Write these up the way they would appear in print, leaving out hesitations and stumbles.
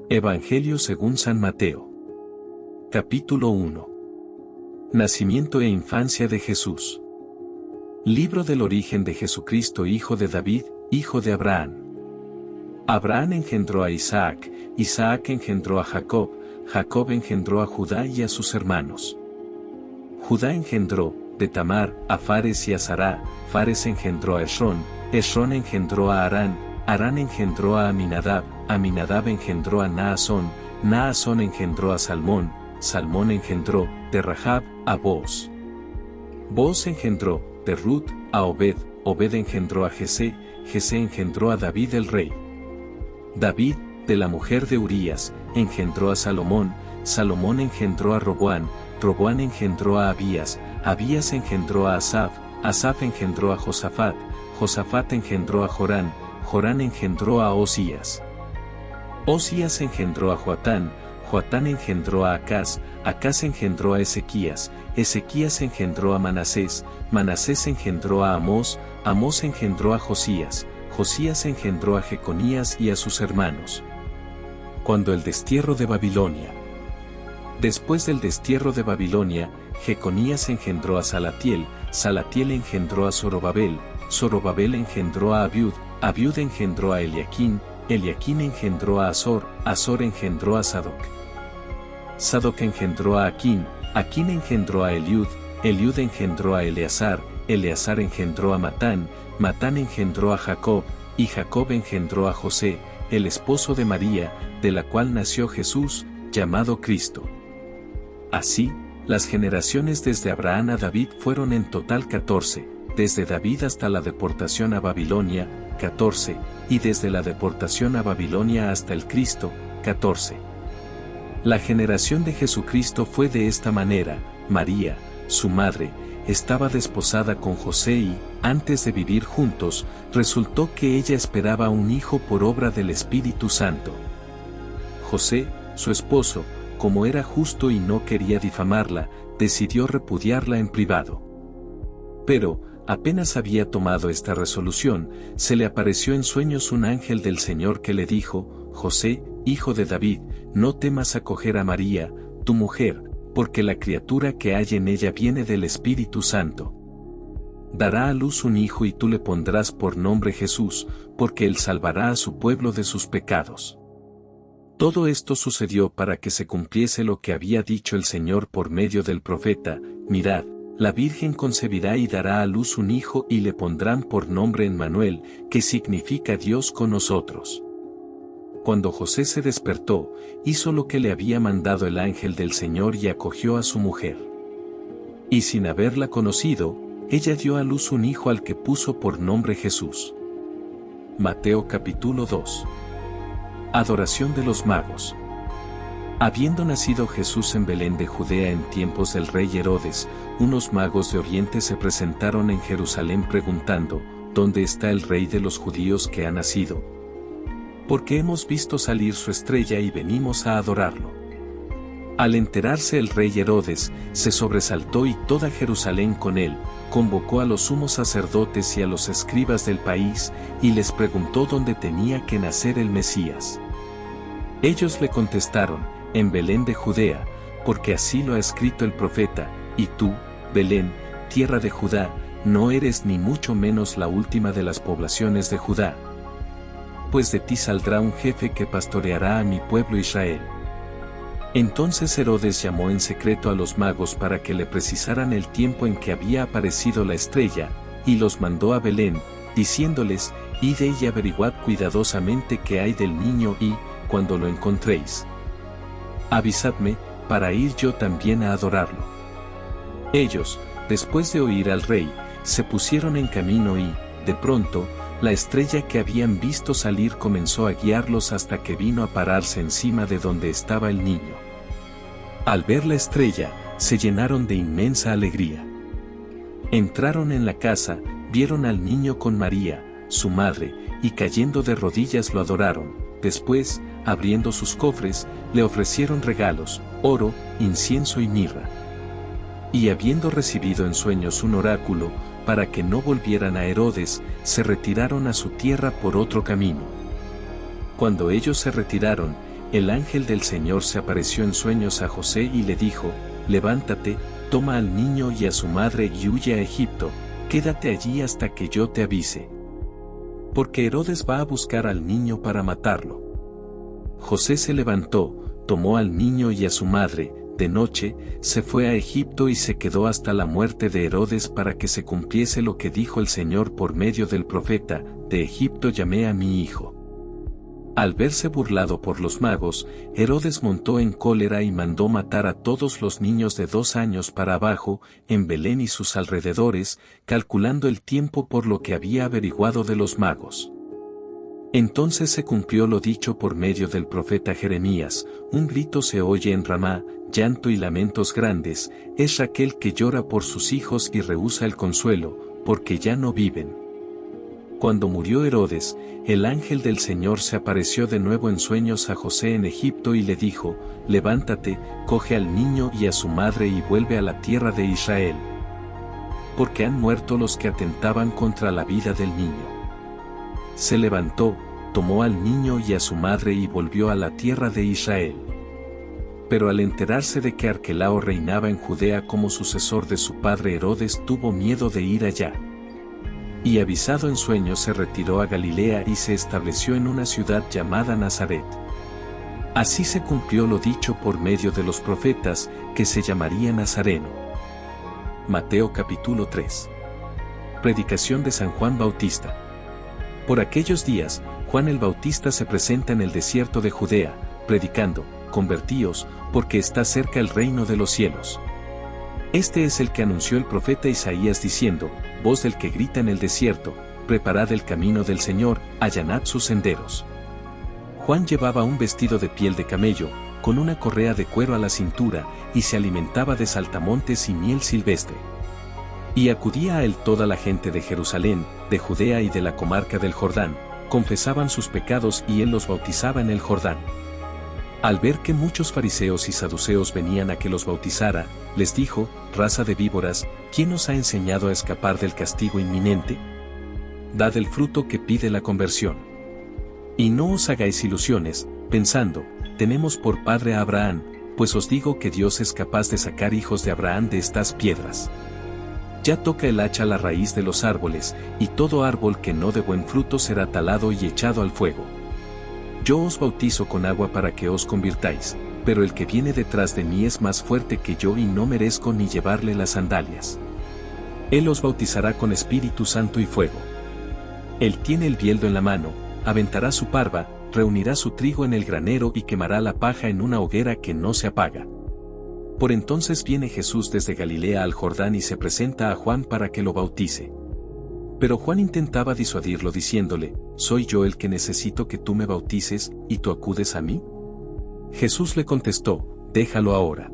Evangelio según San Mateo. Capítulo 1. Nacimiento e infancia de Jesús. Libro del origen de Jesucristo, hijo de David, hijo de Abraham. Abraham engendró a Isaac, Isaac engendró a Jacob, Jacob engendró a Judá y a sus hermanos. Judá engendró, de Tamar, a Fares y a Zará, Fares engendró a Esrón, Esrón engendró a Arán, Arán engendró a Aminadab, Aminadab engendró a Naasón, Naasón engendró a Salmón, Salmón engendró, de Rahab, a Booz. Booz engendró, de Ruth, a Obed, Obed engendró a Jesé, Jesé engendró a David el rey. David, de la mujer de Urías, engendró a Salomón, Salomón engendró a Roboán, Roboán engendró a Abías, Abías engendró a Asaf, Asaf engendró a Josafat, Josafat engendró a Jorán, Jorán engendró a Osías. Osías engendró a Joatán, Joatán engendró a Acaz, Acaz engendró a Ezequías, Ezequías engendró a Manasés, Manasés engendró a Amós, Amós engendró a Josías, Josías engendró a Jeconías y a sus hermanos. Cuando el destierro de Babilonia. Después del destierro de Babilonia, Jeconías engendró a Salatiel, Salatiel engendró a Zorobabel, Zorobabel engendró a Abiud, Abiud engendró a Eliaquín, Eliaquín engendró a Azor, Azor engendró a Sadoc. Sadoc engendró a Aquín, Aquín engendró a Eliud, Eliud engendró a Eleazar, Eleazar engendró a Matán, Matán engendró a Jacob, y Jacob engendró a José, el esposo de María, de la cual nació Jesús, llamado Cristo. Así, las generaciones desde Abraham a David fueron en total 14, desde David hasta la deportación a Babilonia, 14, y desde la deportación a Babilonia hasta el Cristo, 14. La generación de Jesucristo fue de esta manera: María, su madre, estaba desposada con José y, antes de vivir juntos, resultó que ella esperaba un hijo por obra del Espíritu Santo. José, su esposo, como era justo y no quería difamarla, decidió repudiarla en privado. Pero, apenas había tomado esta resolución, se le apareció en sueños un ángel del Señor que le dijo: José, hijo de David, no temas acoger a María, tu mujer, porque la criatura que hay en ella viene del Espíritu Santo. Dará a luz un hijo y tú le pondrás por nombre Jesús, porque él salvará a su pueblo de sus pecados. Todo esto sucedió para que se cumpliese lo que había dicho el Señor por medio del profeta: mirad, la Virgen concebirá y dará a luz un hijo y le pondrán por nombre Emmanuel, que significa Dios con nosotros. Cuando José se despertó, hizo lo que le había mandado el ángel del Señor y acogió a su mujer. Y sin haberla conocido, ella dio a luz un hijo al que puso por nombre Jesús. Mateo capítulo 2. Adoración de los magos. Habiendo nacido Jesús en Belén de Judea en tiempos del rey Herodes, unos magos de Oriente se presentaron en Jerusalén preguntando: ¿dónde está el rey de los judíos que ha nacido? Porque hemos visto salir su estrella y venimos a adorarlo. Al enterarse el rey Herodes, se sobresaltó y toda Jerusalén con él, convocó a los sumos sacerdotes y a los escribas del país, y les preguntó dónde tenía que nacer el Mesías. Ellos le contestaron: en Belén de Judea, porque así lo ha escrito el profeta: y tú, Belén, tierra de Judá, no eres ni mucho menos la última de las poblaciones de Judá. Pues de ti saldrá un jefe que pastoreará a mi pueblo Israel. Entonces Herodes llamó en secreto a los magos para que le precisaran el tiempo en que había aparecido la estrella, y los mandó a Belén, diciéndoles: id y averiguad cuidadosamente qué hay del niño y, cuando lo encontréis, avisadme, para ir yo también a adorarlo. Ellos, después de oír al rey, se pusieron en camino y, de pronto, la estrella que habían visto salir comenzó a guiarlos hasta que vino a pararse encima de donde estaba el niño. Al ver la estrella, se llenaron de inmensa alegría. Entraron en la casa, vieron al niño con María, su madre, y cayendo de rodillas lo adoraron. Después, abriendo sus cofres, le ofrecieron regalos: oro, incienso y mirra. Y habiendo recibido en sueños un oráculo, para que no volvieran a Herodes, se retiraron a su tierra por otro camino. Cuando ellos se retiraron, el ángel del Señor se apareció en sueños a José y le dijo, levántate, toma al niño y a su madre y huye a Egipto, quédate allí hasta que yo te avise. Porque Herodes va a buscar al niño para matarlo. José se levantó, tomó al niño y a su madre, de noche, se fue a Egipto y se quedó hasta la muerte de Herodes para que se cumpliese lo que dijo el Señor por medio del profeta, de Egipto llamé a mi hijo. Al verse burlado por los magos, Herodes montó en cólera y mandó matar a todos los niños de 2 años para abajo, en Belén y sus alrededores, calculando el tiempo por lo que había averiguado de los magos. Entonces se cumplió lo dicho por medio del profeta Jeremías, un grito se oye en Ramá, llanto y lamentos grandes, es Raquel que llora por sus hijos y rehúsa el consuelo, porque ya no viven. Cuando murió Herodes, el ángel del Señor se apareció de nuevo en sueños a José en Egipto y le dijo, levántate, coge al niño y a su madre y vuelve a la tierra de Israel. Porque han muerto los que atentaban contra la vida del niño. Se levantó, tomó al niño y a su madre y volvió a la tierra de Israel. Pero al enterarse de que Arquelao reinaba en Judea como sucesor de su padre Herodes tuvo miedo de ir allá. Y avisado en sueños se retiró a Galilea y se estableció en una ciudad llamada Nazaret. Así se cumplió lo dicho por medio de los profetas, que se llamaría Nazareno. Mateo capítulo 3. Predicación de San Juan Bautista. Por aquellos días, Juan el Bautista se presenta en el desierto de Judea, predicando, convertíos, porque está cerca el reino de los cielos. Este es el que anunció el profeta Isaías diciendo, voz del que grita en el desierto, preparad el camino del Señor, allanad sus senderos. Juan llevaba un vestido de piel de camello, con una correa de cuero a la cintura, y se alimentaba de saltamontes y miel silvestre. Y acudía a él toda la gente de Jerusalén, de Judea y de la comarca del Jordán, confesaban sus pecados y él los bautizaba en el Jordán. Al ver que muchos fariseos y saduceos venían a que los bautizara, les dijo, raza de víboras, ¿quién os ha enseñado a escapar del castigo inminente? Dad el fruto que pide la conversión. Y no os hagáis ilusiones, pensando, tenemos por padre a Abraham, pues os digo que Dios es capaz de sacar hijos de Abraham de estas piedras. Ya toca el hacha a la raíz de los árboles, y todo árbol que no dé buen fruto será talado y echado al fuego. Yo os bautizo con agua para que os convirtáis, pero el que viene detrás de mí es más fuerte que yo y no merezco ni llevarle las sandalias. Él os bautizará con Espíritu Santo y fuego. Él tiene el bieldo en la mano, aventará su parva, reunirá su trigo en el granero y quemará la paja en una hoguera que no se apaga. Por entonces viene Jesús desde Galilea al Jordán y se presenta a Juan para que lo bautice. Pero Juan intentaba disuadirlo diciéndole, ¿soy yo el que necesito que tú me bautices, y tú acudes a mí? Jesús le contestó, déjalo ahora.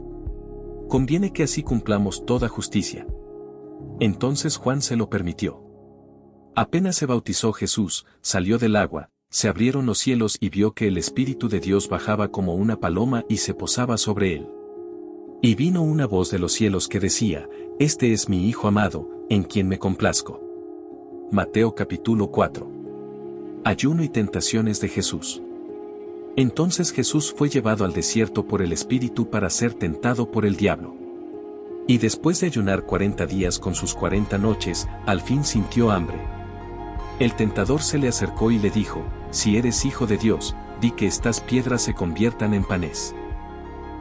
Conviene que así cumplamos toda justicia. Entonces Juan se lo permitió. Apenas se bautizó Jesús, salió del agua, se abrieron los cielos y vio que el Espíritu de Dios bajaba como una paloma y se posaba sobre él. Y vino una voz de los cielos que decía, este es mi Hijo amado, en quien me complazco. Mateo capítulo 4. Ayuno y tentaciones de Jesús. Entonces Jesús fue llevado al desierto por el Espíritu para ser tentado por el diablo. Y después de ayunar 40 días con sus 40 noches, al fin sintió hambre. El tentador se le acercó y le dijo, si eres hijo de Dios, di que estas piedras se conviertan en panes.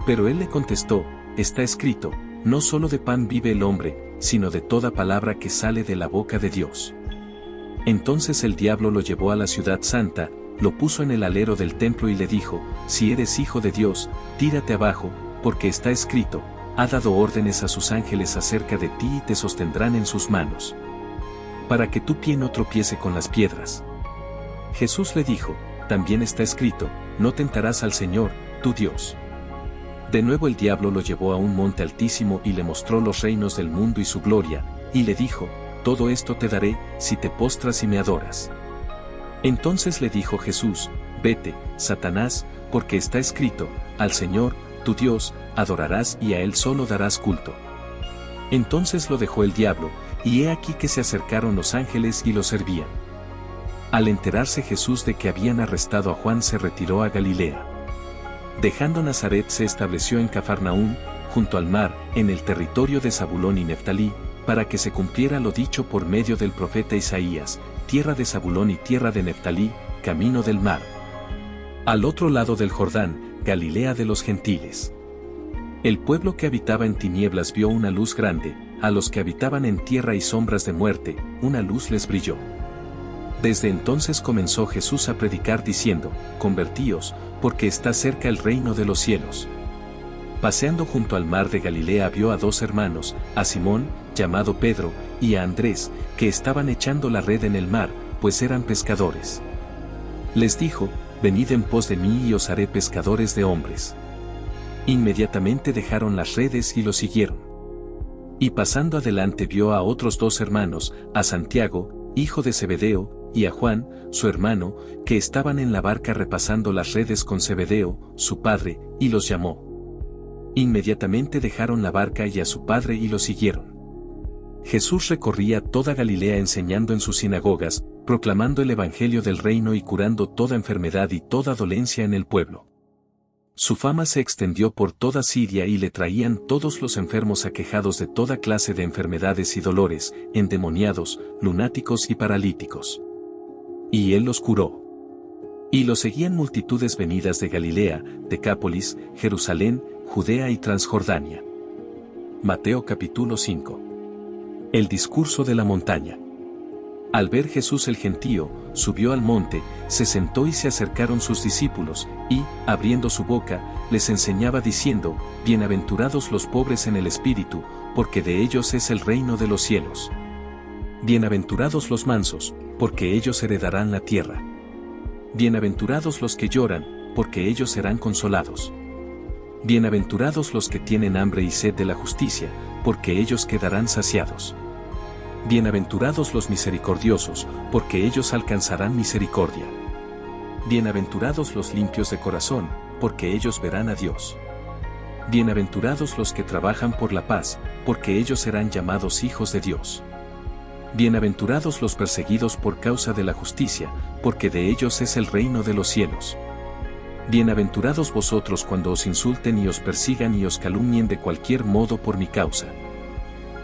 Pero él le contestó, está escrito, no solo de pan vive el hombre, sino de toda palabra que sale de la boca de Dios. Entonces el diablo lo llevó a la ciudad santa, lo puso en el alero del templo y le dijo, si eres hijo de Dios, tírate abajo, porque está escrito, ha dado órdenes a sus ángeles acerca de ti y te sostendrán en sus manos. Para que tu pie no tropiece con las piedras. Jesús le dijo, también está escrito, no tentarás al Señor, tu Dios. De nuevo el diablo lo llevó a un monte altísimo y le mostró los reinos del mundo y su gloria, y le dijo, todo esto te daré, si te postras y me adoras. Entonces le dijo Jesús, vete, Satanás, porque está escrito, al Señor, tu Dios, adorarás y a Él solo darás culto. Entonces lo dejó el diablo, y he aquí que se acercaron los ángeles y lo servían. Al enterarse Jesús de que habían arrestado a Juan se retiró a Galilea. Dejando Nazaret se estableció en Cafarnaún, junto al mar, en el territorio de Zabulón y Neftalí, para que se cumpliera lo dicho por medio del profeta Isaías: tierra de Zabulón y tierra de Neftalí, camino del mar. Al otro lado del Jordán, Galilea de los gentiles. El pueblo que habitaba en tinieblas vio una luz grande, a los que habitaban en tierra y sombras de muerte, una luz les brilló. Desde entonces comenzó Jesús a predicar diciendo: convertíos, porque está cerca el reino de los cielos. Paseando junto al mar de Galilea vio a dos hermanos, a Simón, llamado Pedro, y a Andrés, que estaban echando la red en el mar, pues eran pescadores. Les dijo: venid en pos de mí y os haré pescadores de hombres. Inmediatamente dejaron las redes y lo siguieron. Y pasando adelante vio a otros dos hermanos, a Santiago, hijo de Zebedeo, y a Juan, su hermano, que estaban en la barca repasando las redes con Zebedeo, su padre, y los llamó. Inmediatamente dejaron la barca y a su padre y lo siguieron. Jesús recorría toda Galilea enseñando en sus sinagogas, proclamando el evangelio del reino y curando toda enfermedad y toda dolencia en el pueblo. Su fama se extendió por toda Siria y le traían todos los enfermos aquejados de toda clase de enfermedades y dolores, endemoniados, lunáticos y paralíticos. Y él los curó. Y lo seguían multitudes venidas de Galilea, Decápolis, Jerusalén, Judea y Transjordania. Mateo capítulo 5. El discurso de la montaña. Al ver Jesús el gentío, subió al monte, se sentó y se acercaron sus discípulos, y, abriendo su boca, les enseñaba diciendo: bienaventurados los pobres en el espíritu, porque de ellos es el reino de los cielos. Bienaventurados los mansos, porque ellos heredarán la tierra. Bienaventurados los que lloran, porque ellos serán consolados. Bienaventurados los que tienen hambre y sed de la justicia, porque ellos quedarán saciados. Bienaventurados los misericordiosos, porque ellos alcanzarán misericordia. Bienaventurados los limpios de corazón, porque ellos verán a Dios. Bienaventurados los que trabajan por la paz, porque ellos serán llamados hijos de Dios. Bienaventurados los perseguidos por causa de la justicia, porque de ellos es el reino de los cielos. Bienaventurados vosotros cuando os insulten y os persigan y os calumnien de cualquier modo por mi causa.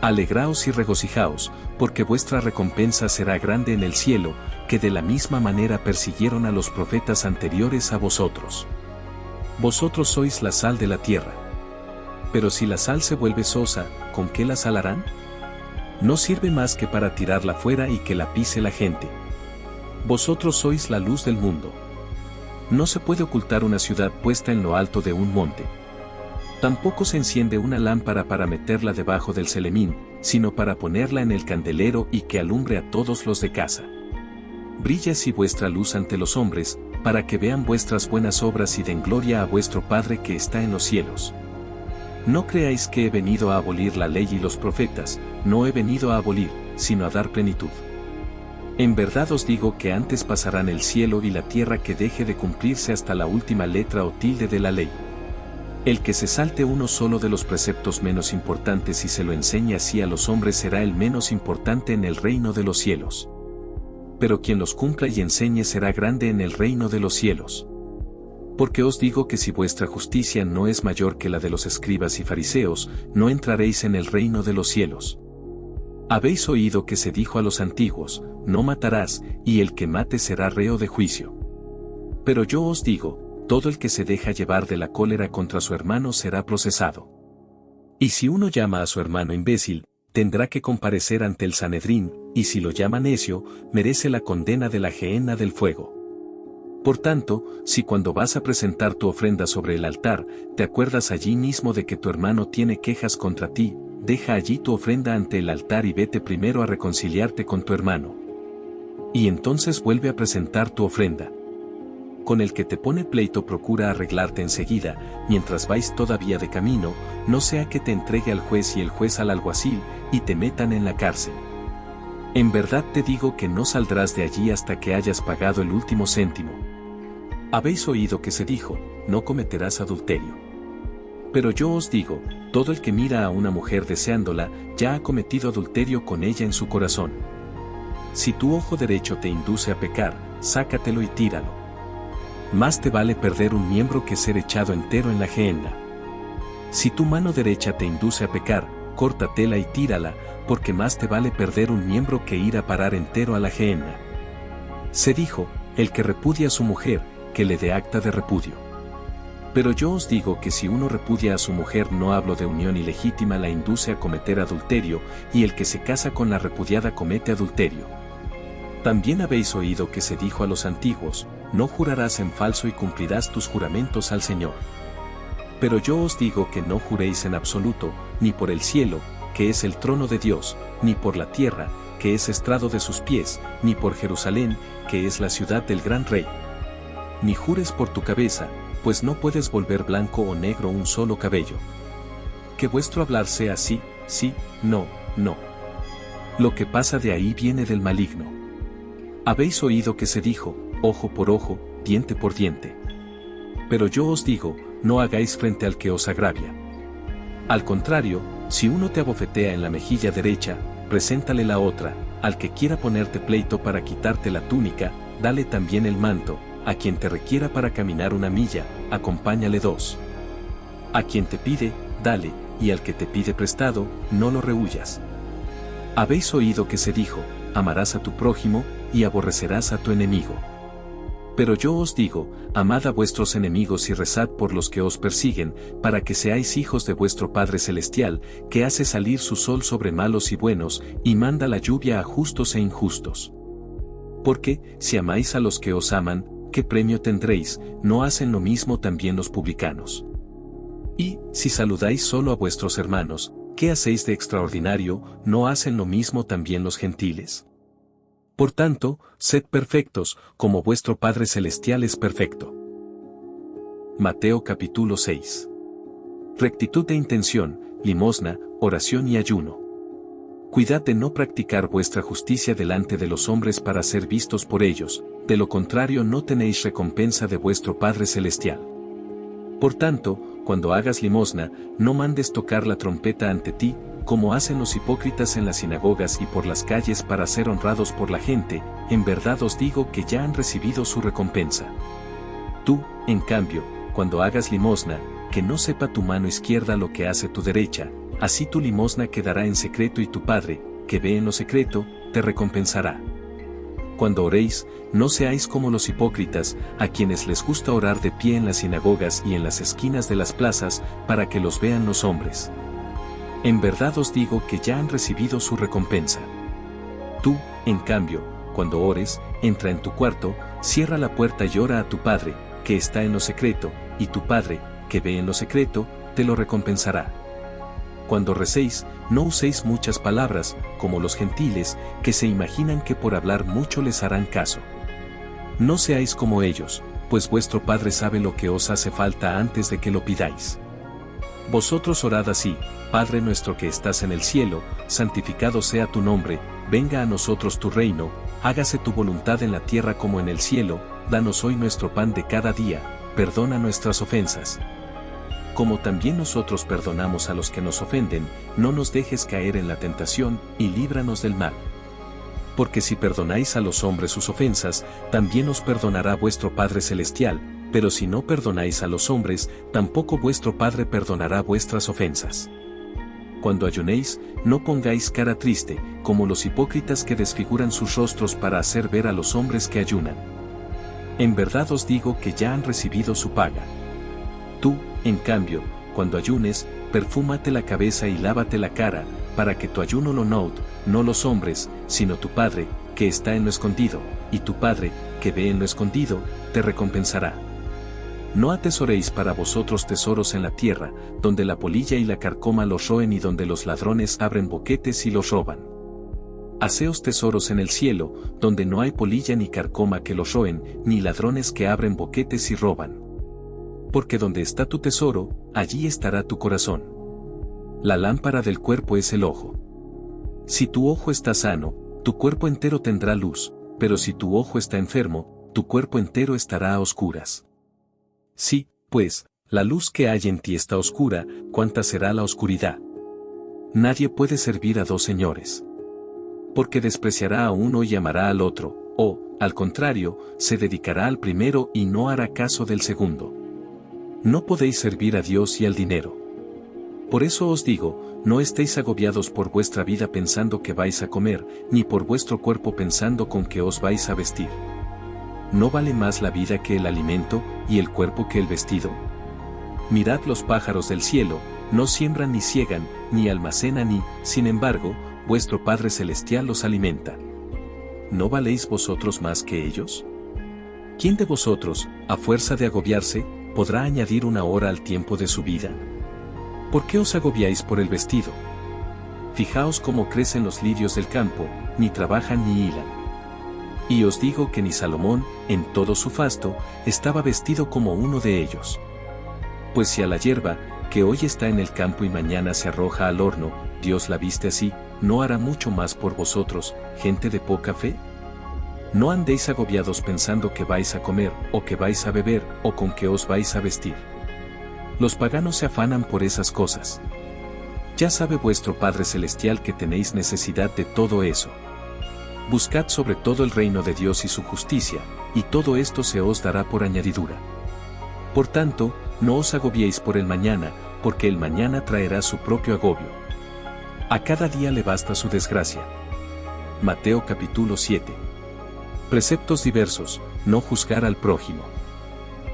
Alegraos y regocijaos, porque vuestra recompensa será grande en el cielo, que de la misma manera persiguieron a los profetas anteriores a vosotros. Vosotros sois la sal de la tierra. Pero si la sal se vuelve sosa, ¿con qué la salarán? No sirve más que para tirarla fuera y que la pise la gente. Vosotros sois la luz del mundo. No se puede ocultar una ciudad puesta en lo alto de un monte. Tampoco se enciende una lámpara para meterla debajo del celemín, sino para ponerla en el candelero y que alumbre a todos los de casa. Brille así vuestra luz ante los hombres, para que vean vuestras buenas obras y den gloria a vuestro Padre que está en los cielos. No creáis que he venido a abolir la ley y los profetas, no he venido a abolir, sino a dar plenitud. En verdad os digo que antes pasarán el cielo y la tierra que deje de cumplirse hasta la última letra o tilde de la ley. El que se salte uno solo de los preceptos menos importantes y se lo enseñe así a los hombres será el menos importante en el reino de los cielos. Pero quien los cumpla y enseñe será grande en el reino de los cielos. Porque os digo que si vuestra justicia no es mayor que la de los escribas y fariseos, no entraréis en el reino de los cielos. Habéis oído que se dijo a los antiguos: no matarás, y el que mate será reo de juicio. Pero yo os digo, todo el que se deja llevar de la cólera contra su hermano será procesado. Y si uno llama a su hermano imbécil, tendrá que comparecer ante el Sanedrín, y si lo llama necio, merece la condena de la gehenna del fuego. Por tanto, si cuando vas a presentar tu ofrenda sobre el altar, te acuerdas allí mismo de que tu hermano tiene quejas contra ti, deja allí tu ofrenda ante el altar y vete primero a reconciliarte con tu hermano. Y entonces vuelve a presentar tu ofrenda. Con el que te pone pleito procura arreglarte enseguida, mientras vais todavía de camino, no sea que te entregue al juez y el juez al alguacil, y te metan en la cárcel. En verdad te digo que no saldrás de allí hasta que hayas pagado el último céntimo. Habéis oído que se dijo: no cometerás adulterio. Pero yo os digo, todo el que mira a una mujer deseándola, ya ha cometido adulterio con ella en su corazón. Si tu ojo derecho te induce a pecar, sácatelo y tíralo. Más te vale perder un miembro que ser echado entero en la gehenna. Si tu mano derecha te induce a pecar, córtatela y tírala, porque más te vale perder un miembro que ir a parar entero a la gehenna. Se dijo, el que repudia a su mujer, que le dé acta de repudio. Pero yo os digo que si uno repudia a su mujer, no hablo de unión ilegítima, la induce a cometer adulterio, y el que se casa con la repudiada comete adulterio. También habéis oído que se dijo a los antiguos, no jurarás en falso y cumplirás tus juramentos al Señor. Pero yo os digo que no juréis en absoluto, ni por el cielo, que es el trono de Dios, ni por la tierra, que es estrado de sus pies, ni por Jerusalén, que es la ciudad del gran rey. Ni jures por tu cabeza, pues no puedes volver blanco o negro un solo cabello. Que vuestro hablar sea sí, sí, no, no. Lo que pasa de ahí viene del maligno. Habéis oído que se dijo, ojo por ojo, diente por diente. Pero yo os digo, no hagáis frente al que os agravia. Al contrario, si uno te abofetea en la mejilla derecha, preséntale la otra, al que quiera ponerte pleito para quitarte la túnica, dale también el manto, a quien te requiera para caminar una milla, acompáñale 2. A quien te pide, dale, y al que te pide prestado, no lo rehuyas. Habéis oído que se dijo, amarás a tu prójimo, y aborrecerás a tu enemigo. Pero yo os digo, amad a vuestros enemigos y rezad por los que os persiguen, para que seáis hijos de vuestro Padre Celestial, que hace salir su sol sobre malos y buenos, y manda la lluvia a justos e injustos. Porque, si amáis a los que os aman, ¿qué premio tendréis? ¿No hacen lo mismo también los publicanos? Y, si saludáis solo a vuestros hermanos, ¿qué hacéis de extraordinario? ¿No hacen lo mismo también los gentiles? Por tanto, sed perfectos, como vuestro Padre Celestial es perfecto. Mateo capítulo 6. Rectitud de intención, limosna, oración y ayuno. Cuidad de no practicar vuestra justicia delante de los hombres para ser vistos por ellos, de lo contrario no tenéis recompensa de vuestro Padre Celestial. Por tanto, cuando hagas limosna, no mandes tocar la trompeta ante ti, como hacen los hipócritas en las sinagogas y por las calles para ser honrados por la gente, en verdad os digo que ya han recibido su recompensa. Tú, en cambio, cuando hagas limosna, que no sepa tu mano izquierda lo que hace tu derecha, así tu limosna quedará en secreto y tu Padre, que ve en lo secreto, te recompensará. Cuando oréis, no seáis como los hipócritas, a quienes les gusta orar de pie en las sinagogas y en las esquinas de las plazas, para que los vean los hombres. En verdad os digo que ya han recibido su recompensa. Tú, en cambio, cuando ores, entra en tu cuarto, cierra la puerta y ora a tu Padre, que está en lo secreto, y tu Padre, que ve en lo secreto, te lo recompensará. Cuando recéis, no uséis muchas palabras, como los gentiles, que se imaginan que por hablar mucho les harán caso. No seáis como ellos, pues vuestro Padre sabe lo que os hace falta antes de que lo pidáis. Vosotros orad así: Padre nuestro que estás en el cielo, santificado sea tu nombre, venga a nosotros tu reino, hágase tu voluntad en la tierra como en el cielo, danos hoy nuestro pan de cada día, perdona nuestras ofensas, como también nosotros perdonamos a los que nos ofenden, no nos dejes caer en la tentación, y líbranos del mal. Porque si perdonáis a los hombres sus ofensas, también os perdonará vuestro Padre Celestial, pero si no perdonáis a los hombres, tampoco vuestro Padre perdonará vuestras ofensas. Cuando ayunéis, no pongáis cara triste, como los hipócritas que desfiguran sus rostros para hacer ver a los hombres que ayunan. En verdad os digo que ya han recibido su paga. Tú, en cambio, cuando ayunes, perfúmate la cabeza y lávate la cara, para que tu ayuno lo note, no los hombres, sino tu Padre, que está en lo escondido, y tu Padre, que ve en lo escondido, te recompensará. No atesoréis para vosotros tesoros en la tierra, donde la polilla y la carcoma los roen y donde los ladrones abren boquetes y los roban. Haceos tesoros en el cielo, donde no hay polilla ni carcoma que los roen, ni ladrones que abren boquetes y roban. Porque donde está tu tesoro, allí estará tu corazón. La lámpara del cuerpo es el ojo. Si tu ojo está sano, tu cuerpo entero tendrá luz, pero si tu ojo está enfermo, tu cuerpo entero estará a oscuras. Si, pues, la luz que hay en ti está oscura, ¿cuánta será la oscuridad? Nadie puede servir a dos señores. Porque despreciará a uno y amará al otro, o, al contrario, se dedicará al primero y no hará caso del segundo. No podéis servir a Dios y al dinero. Por eso os digo, no estéis agobiados por vuestra vida pensando que vais a comer, ni por vuestro cuerpo pensando con qué os vais a vestir. ¿No vale más la vida que el alimento, y el cuerpo que el vestido? Mirad los pájaros del cielo, no siembran ni siegan, ni almacenan y, sin embargo, vuestro Padre Celestial los alimenta. ¿No valéis vosotros más que ellos? ¿Quién de vosotros, a fuerza de agobiarse, podrá añadir una hora al tiempo de su vida? ¿Por qué os agobiáis por el vestido? Fijaos cómo crecen los lirios del campo, ni trabajan ni hilan. Y os digo que ni Salomón, en todo su fasto, estaba vestido como uno de ellos. Pues si a la hierba, que hoy está en el campo y mañana se arroja al horno, Dios la viste así, ¿no hará mucho más por vosotros, gente de poca fe? No andéis agobiados pensando que vais a comer, o que vais a beber, o con qué os vais a vestir. Los paganos se afanan por esas cosas. Ya sabe vuestro Padre Celestial que tenéis necesidad de todo eso. Buscad sobre todo el reino de Dios y su justicia, y todo esto se os dará por añadidura. Por tanto, no os agobiéis por el mañana, porque el mañana traerá su propio agobio. A cada día le basta su desgracia. Mateo capítulo 7. Preceptos diversos, no juzgar al prójimo.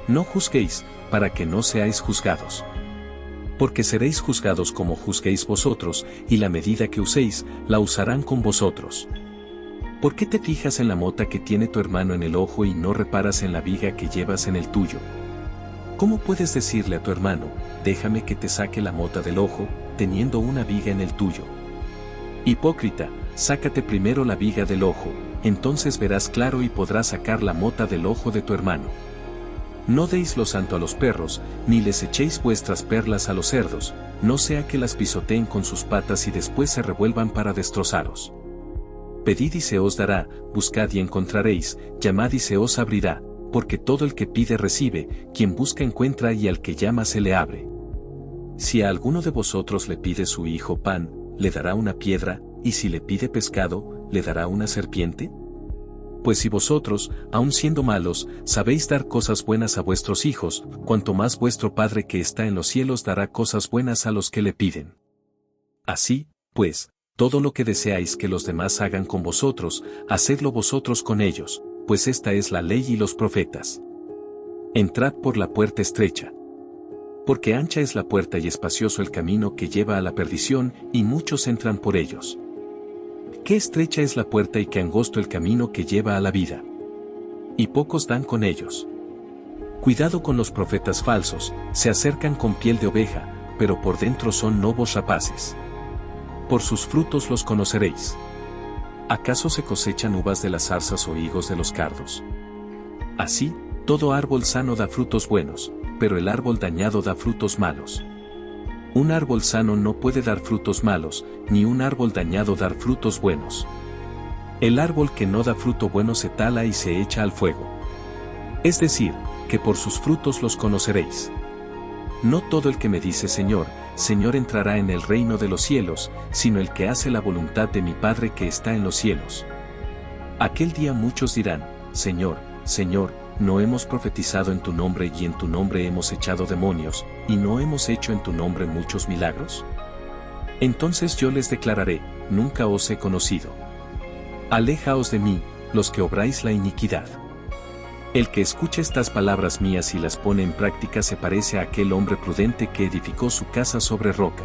No juzguéis, para que no seáis juzgados. Porque seréis juzgados como juzguéis vosotros, y la medida que uséis, la usarán con vosotros. ¿Por qué te fijas en la mota que tiene tu hermano en el ojo y no reparas en la viga que llevas en el tuyo? ¿Cómo puedes decirle a tu hermano, déjame que te saque la mota del ojo, teniendo una viga en el tuyo? Hipócrita, sácate primero la viga del ojo, entonces verás claro y podrás sacar la mota del ojo de tu hermano. No deis lo santo a los perros, ni les echéis vuestras perlas a los cerdos, no sea que las pisoteen con sus patas y después se revuelvan para destrozaros. Pedid y se os dará, buscad y encontraréis, llamad y se os abrirá, porque todo el que pide recibe, quien busca encuentra y al que llama se le abre. Si a alguno de vosotros le pide su hijo pan, ¿le dará una piedra? ¿Y si le pide pescado, le dará una serpiente? Pues si vosotros, aun siendo malos, sabéis dar cosas buenas a vuestros hijos, cuanto más vuestro Padre que está en los cielos dará cosas buenas a los que le piden. Así, pues, todo lo que deseáis que los demás hagan con vosotros, hacedlo vosotros con ellos, pues esta es la ley y los profetas. Entrad por la puerta estrecha. Porque ancha es la puerta y espacioso el camino que lleva a la perdición, y muchos entran por ellos. Qué estrecha es la puerta y qué angosto el camino que lleva a la vida. Y pocos dan con ellos. Cuidado con los profetas falsos, se acercan con piel de oveja, pero por dentro son lobos rapaces. Por sus frutos los conoceréis. ¿Acaso se cosechan uvas de las zarzas o higos de los cardos? Así, todo árbol sano da frutos buenos, pero el árbol dañado da frutos malos. Un árbol sano no puede dar frutos malos, ni un árbol dañado dar frutos buenos. El árbol que no da fruto bueno se tala y se echa al fuego. Es decir, que por sus frutos los conoceréis. No todo el que me dice Señor, Señor entrará en el reino de los cielos, sino el que hace la voluntad de mi Padre que está en los cielos. Aquel día muchos dirán, Señor, Señor, ¿no hemos profetizado en tu nombre y en tu nombre hemos echado demonios, y no hemos hecho en tu nombre muchos milagros? Entonces yo les declararé, nunca os he conocido. Alejaos de mí, los que obráis la iniquidad. El que escucha estas palabras mías y las pone en práctica se parece a aquel hombre prudente que edificó su casa sobre roca.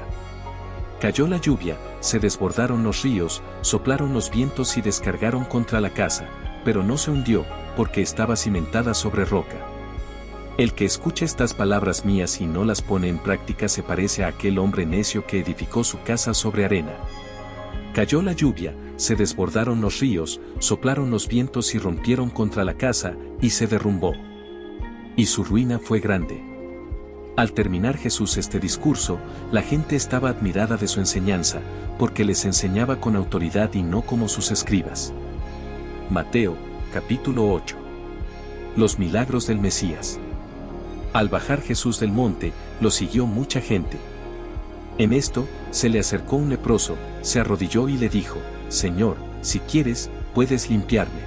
Cayó la lluvia, se desbordaron los ríos, soplaron los vientos y descargaron contra la casa, pero no se hundió, porque estaba cimentada sobre roca. El que escucha estas palabras mías y no las pone en práctica se parece a aquel hombre necio que edificó su casa sobre arena. Cayó la lluvia, se desbordaron los ríos, soplaron los vientos y rompieron contra la casa, y se derrumbó. Y su ruina fue grande. Al terminar Jesús este discurso, la gente estaba admirada de su enseñanza, porque les enseñaba con autoridad y no como sus escribas. Mateo, capítulo 8. Los milagros del Mesías. Al bajar Jesús del monte, lo siguió mucha gente. En esto, se le acercó un leproso, se arrodilló y le dijo, Señor, si quieres, puedes limpiarme.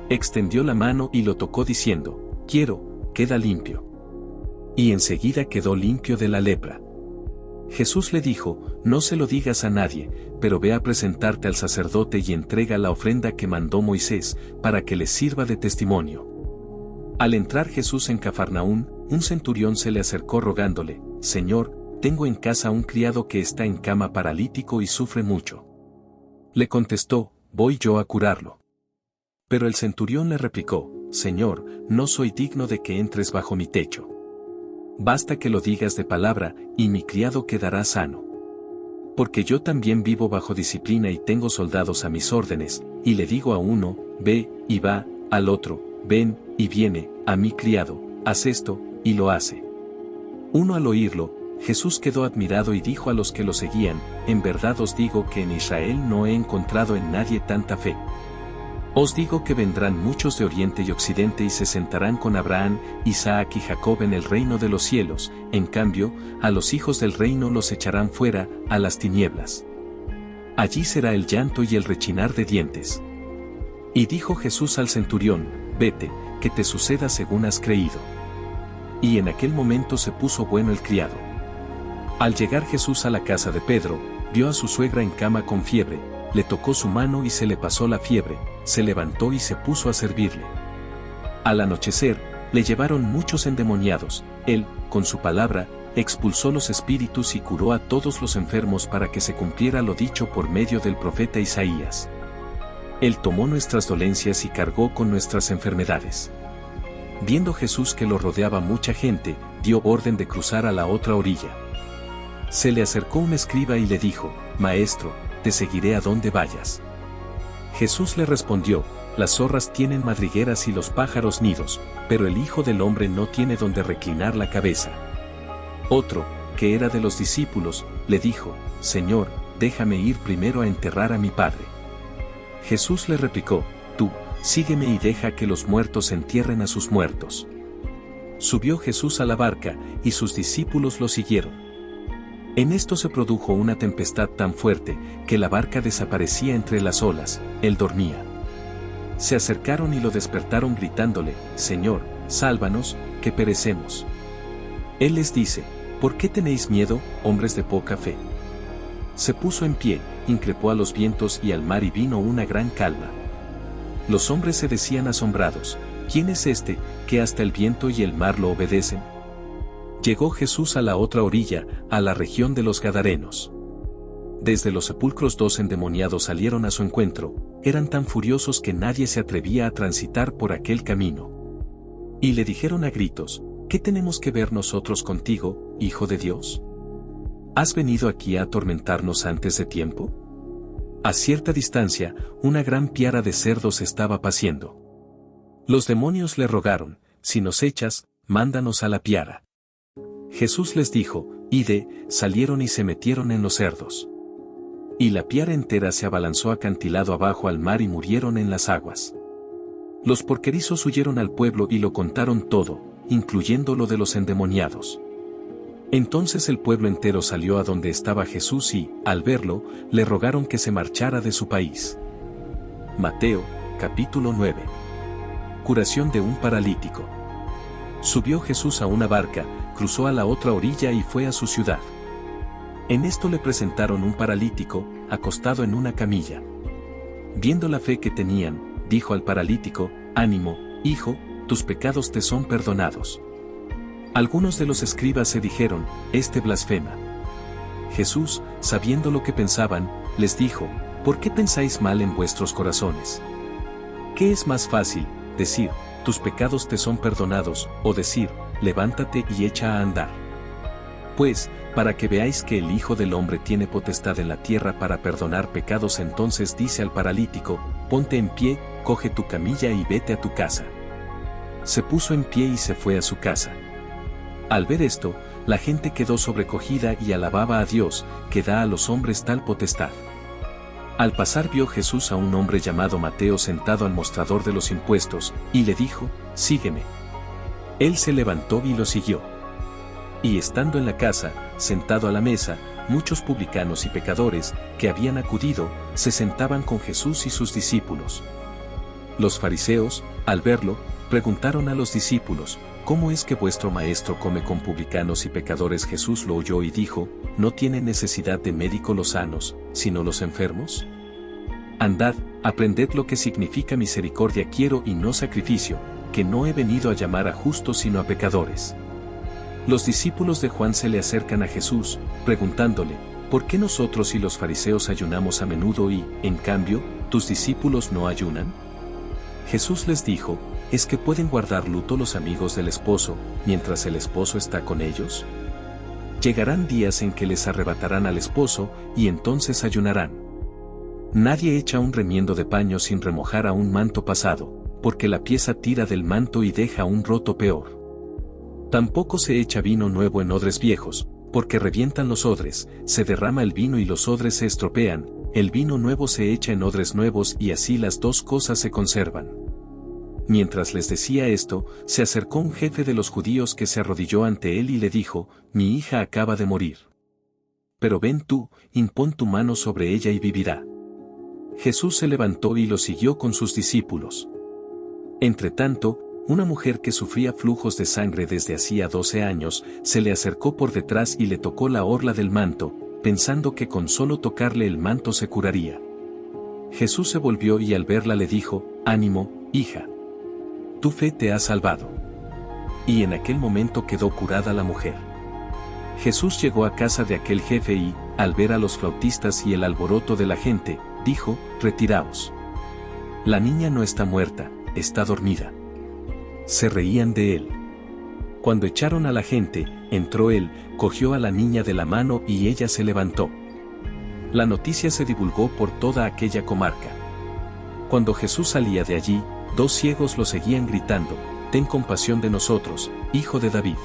Extendió la mano y lo tocó diciendo, quiero, queda limpio. Y enseguida quedó limpio de la lepra. Jesús le dijo, no se lo digas a nadie, pero ve a presentarte al sacerdote y entrega la ofrenda que mandó Moisés, para que les sirva de testimonio. Al entrar Jesús en Cafarnaún, un centurión se le acercó rogándole, Señor, tengo en casa un criado que está en cama paralítico y sufre mucho. Le contestó, voy yo a curarlo. Pero el centurión le replicó, Señor, no soy digno de que entres bajo mi techo. Basta que lo digas de palabra, y mi criado quedará sano. Porque yo también vivo bajo disciplina y tengo soldados a mis órdenes, y le digo a uno, ve, y va, al otro, ven, y viene, a mi criado, haz esto, y lo hace. Uno al oírlo, Jesús quedó admirado y dijo a los que lo seguían, en verdad os digo que en Israel no he encontrado en nadie tanta fe. Os digo que vendrán muchos de oriente y occidente y se sentarán con Abraham, Isaac y Jacob en el reino de los cielos, en cambio, a los hijos del reino los echarán fuera, a las tinieblas. Allí será el llanto y el rechinar de dientes. Y dijo Jesús al centurión, vete, que te suceda según has creído. Y en aquel momento se puso bueno el criado. Al llegar Jesús a la casa de Pedro, vio a su suegra en cama con fiebre, le tocó su mano y se le pasó la fiebre, se levantó y se puso a servirle. Al anochecer, le llevaron muchos endemoniados, él, con su palabra, expulsó los espíritus y curó a todos los enfermos para que se cumpliera lo dicho por medio del profeta Isaías. Él tomó nuestras dolencias y cargó con nuestras enfermedades. Viendo Jesús que lo rodeaba mucha gente, dio orden de cruzar a la otra orilla. Se le acercó un escriba y le dijo, Maestro, te seguiré a donde vayas. Jesús le respondió, las zorras tienen madrigueras y los pájaros nidos, pero el Hijo del Hombre no tiene donde reclinar la cabeza. Otro, que era de los discípulos, le dijo, Señor, déjame ir primero a enterrar a mi padre. Jesús le replicó, tú, sígueme y deja que los muertos entierren a sus muertos. Subió Jesús a la barca, y sus discípulos lo siguieron. En esto se produjo una tempestad tan fuerte, que la barca desaparecía entre las olas, él dormía. Se acercaron y lo despertaron gritándole, Señor, sálvanos, que perecemos. Él les dice, ¿por qué tenéis miedo, hombres de poca fe? Se puso en pie, increpó a los vientos y al mar y vino una gran calma. Los hombres se decían asombrados, ¿quién es este, que hasta el viento y el mar lo obedecen? Llegó Jesús a la otra orilla, a la región de los Gadarenos. Desde los sepulcros 2 endemoniados salieron a su encuentro, eran tan furiosos que nadie se atrevía a transitar por aquel camino. Y le dijeron a gritos, ¿qué tenemos que ver nosotros contigo, Hijo de Dios? ¿Has venido aquí a atormentarnos antes de tiempo? A cierta distancia, una gran piara de cerdos estaba paciendo. Los demonios le rogaron, si nos echas, mándanos a la piara. Jesús les dijo, ide, salieron y se metieron en los cerdos. Y la piara entera se abalanzó acantilado abajo al mar y murieron en las aguas. Los porquerizos huyeron al pueblo y lo contaron todo, incluyendo lo de los endemoniados. Entonces el pueblo entero salió a donde estaba Jesús y, al verlo, le rogaron que se marchara de su país. Mateo, capítulo 9. Curación de un paralítico. Subió Jesús a una barca, cruzó a la otra orilla y fue a su ciudad. En esto le presentaron un paralítico, acostado en una camilla. Viendo la fe que tenían, dijo al paralítico, ánimo, hijo, tus pecados te son perdonados. Algunos de los escribas se dijeron, este blasfema. Jesús, sabiendo lo que pensaban, les dijo, ¿por qué pensáis mal en vuestros corazones? ¿Qué es más fácil, decir, tus pecados te son perdonados, o decir, levántate y echa a andar? Pues, para que veáis que el Hijo del Hombre tiene potestad en la tierra para perdonar pecados, entonces dice al paralítico, ponte en pie, coge tu camilla y vete a tu casa. Se puso en pie y se fue a su casa. Al ver esto, la gente quedó sobrecogida y alababa a Dios, que da a los hombres tal potestad. Al pasar vio Jesús a un hombre llamado Mateo sentado al mostrador de los impuestos, y le dijo, sígueme. Él se levantó y lo siguió. Y estando en la casa, sentado a la mesa, muchos publicanos y pecadores, que habían acudido, se sentaban con Jesús y sus discípulos. Los fariseos, al verlo, preguntaron a los discípulos, ¿cómo es que vuestro maestro come con publicanos y pecadores? Jesús lo oyó y dijo, ¿no tienen necesidad de médico los sanos, sino los enfermos? Andad, aprended lo que significa misericordia quiero y no sacrificio, que no he venido a llamar a justos sino a pecadores. Los discípulos de Juan se le acercan a Jesús, preguntándole, ¿por qué nosotros y los fariseos ayunamos a menudo y, en cambio, tus discípulos no ayunan? Jesús les dijo, ¿es que pueden guardar luto los amigos del esposo, mientras el esposo está con ellos? Llegarán días en que les arrebatarán al esposo, y entonces ayunarán. Nadie echa un remiendo de paño sin remojar a un manto pasado, porque la pieza tira del manto y deja un roto peor. Tampoco se echa vino nuevo en odres viejos, porque revientan los odres, se derrama el vino y los odres se estropean, el vino nuevo se echa en odres nuevos y así las dos cosas se conservan. Mientras les decía esto, se acercó un jefe de los judíos que se arrodilló ante él y le dijo, mi hija acaba de morir. Pero ven tú, impón tu mano sobre ella y vivirá. Jesús se levantó y lo siguió con sus discípulos. Entretanto, una mujer que sufría flujos de sangre desde hacía 12 años, se le acercó por detrás y le tocó la orla del manto, pensando que con solo tocarle el manto se curaría. Jesús se volvió y al verla le dijo, ánimo, hija. Tu fe te ha salvado. Y en aquel momento quedó curada la mujer. Jesús llegó a casa de aquel jefe y, al ver a los flautistas y el alboroto de la gente, dijo, retiraos. La niña no está muerta, está dormida. Se reían de él. Cuando echaron a la gente, entró él, cogió a la niña de la mano y ella se levantó. La noticia se divulgó por toda aquella comarca. Cuando Jesús salía de allí, 2 ciegos lo seguían gritando, ten compasión de nosotros, hijo de David.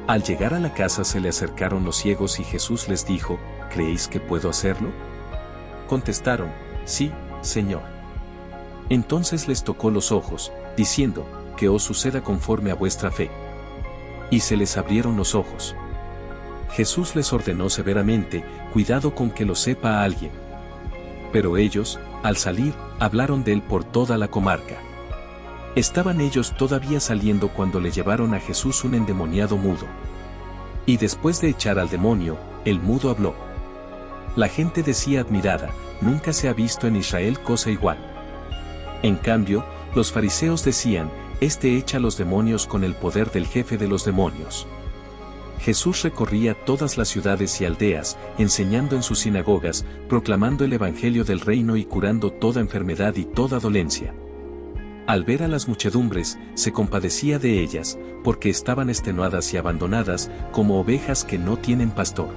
Al llegar a la casa se le acercaron los ciegos y Jesús les dijo, ¿creéis que puedo hacerlo? Contestaron, sí, Señor. Entonces les tocó los ojos, diciendo, que os suceda conforme a vuestra fe. Y se les abrieron los ojos. Jesús les ordenó severamente, cuidado con que lo sepa alguien. Pero ellos, al salir, hablaron de él por toda la comarca. Estaban ellos todavía saliendo cuando le llevaron a Jesús un endemoniado mudo. Y después de echar al demonio, el mudo habló. La gente decía admirada, nunca se ha visto en Israel cosa igual. En cambio, los fariseos decían, este echa los demonios con el poder del jefe de los demonios. Jesús recorría todas las ciudades y aldeas, enseñando en sus sinagogas, proclamando el evangelio del reino y curando toda enfermedad y toda dolencia. Al ver a las muchedumbres, se compadecía de ellas, porque estaban extenuadas y abandonadas, como ovejas que no tienen pastor.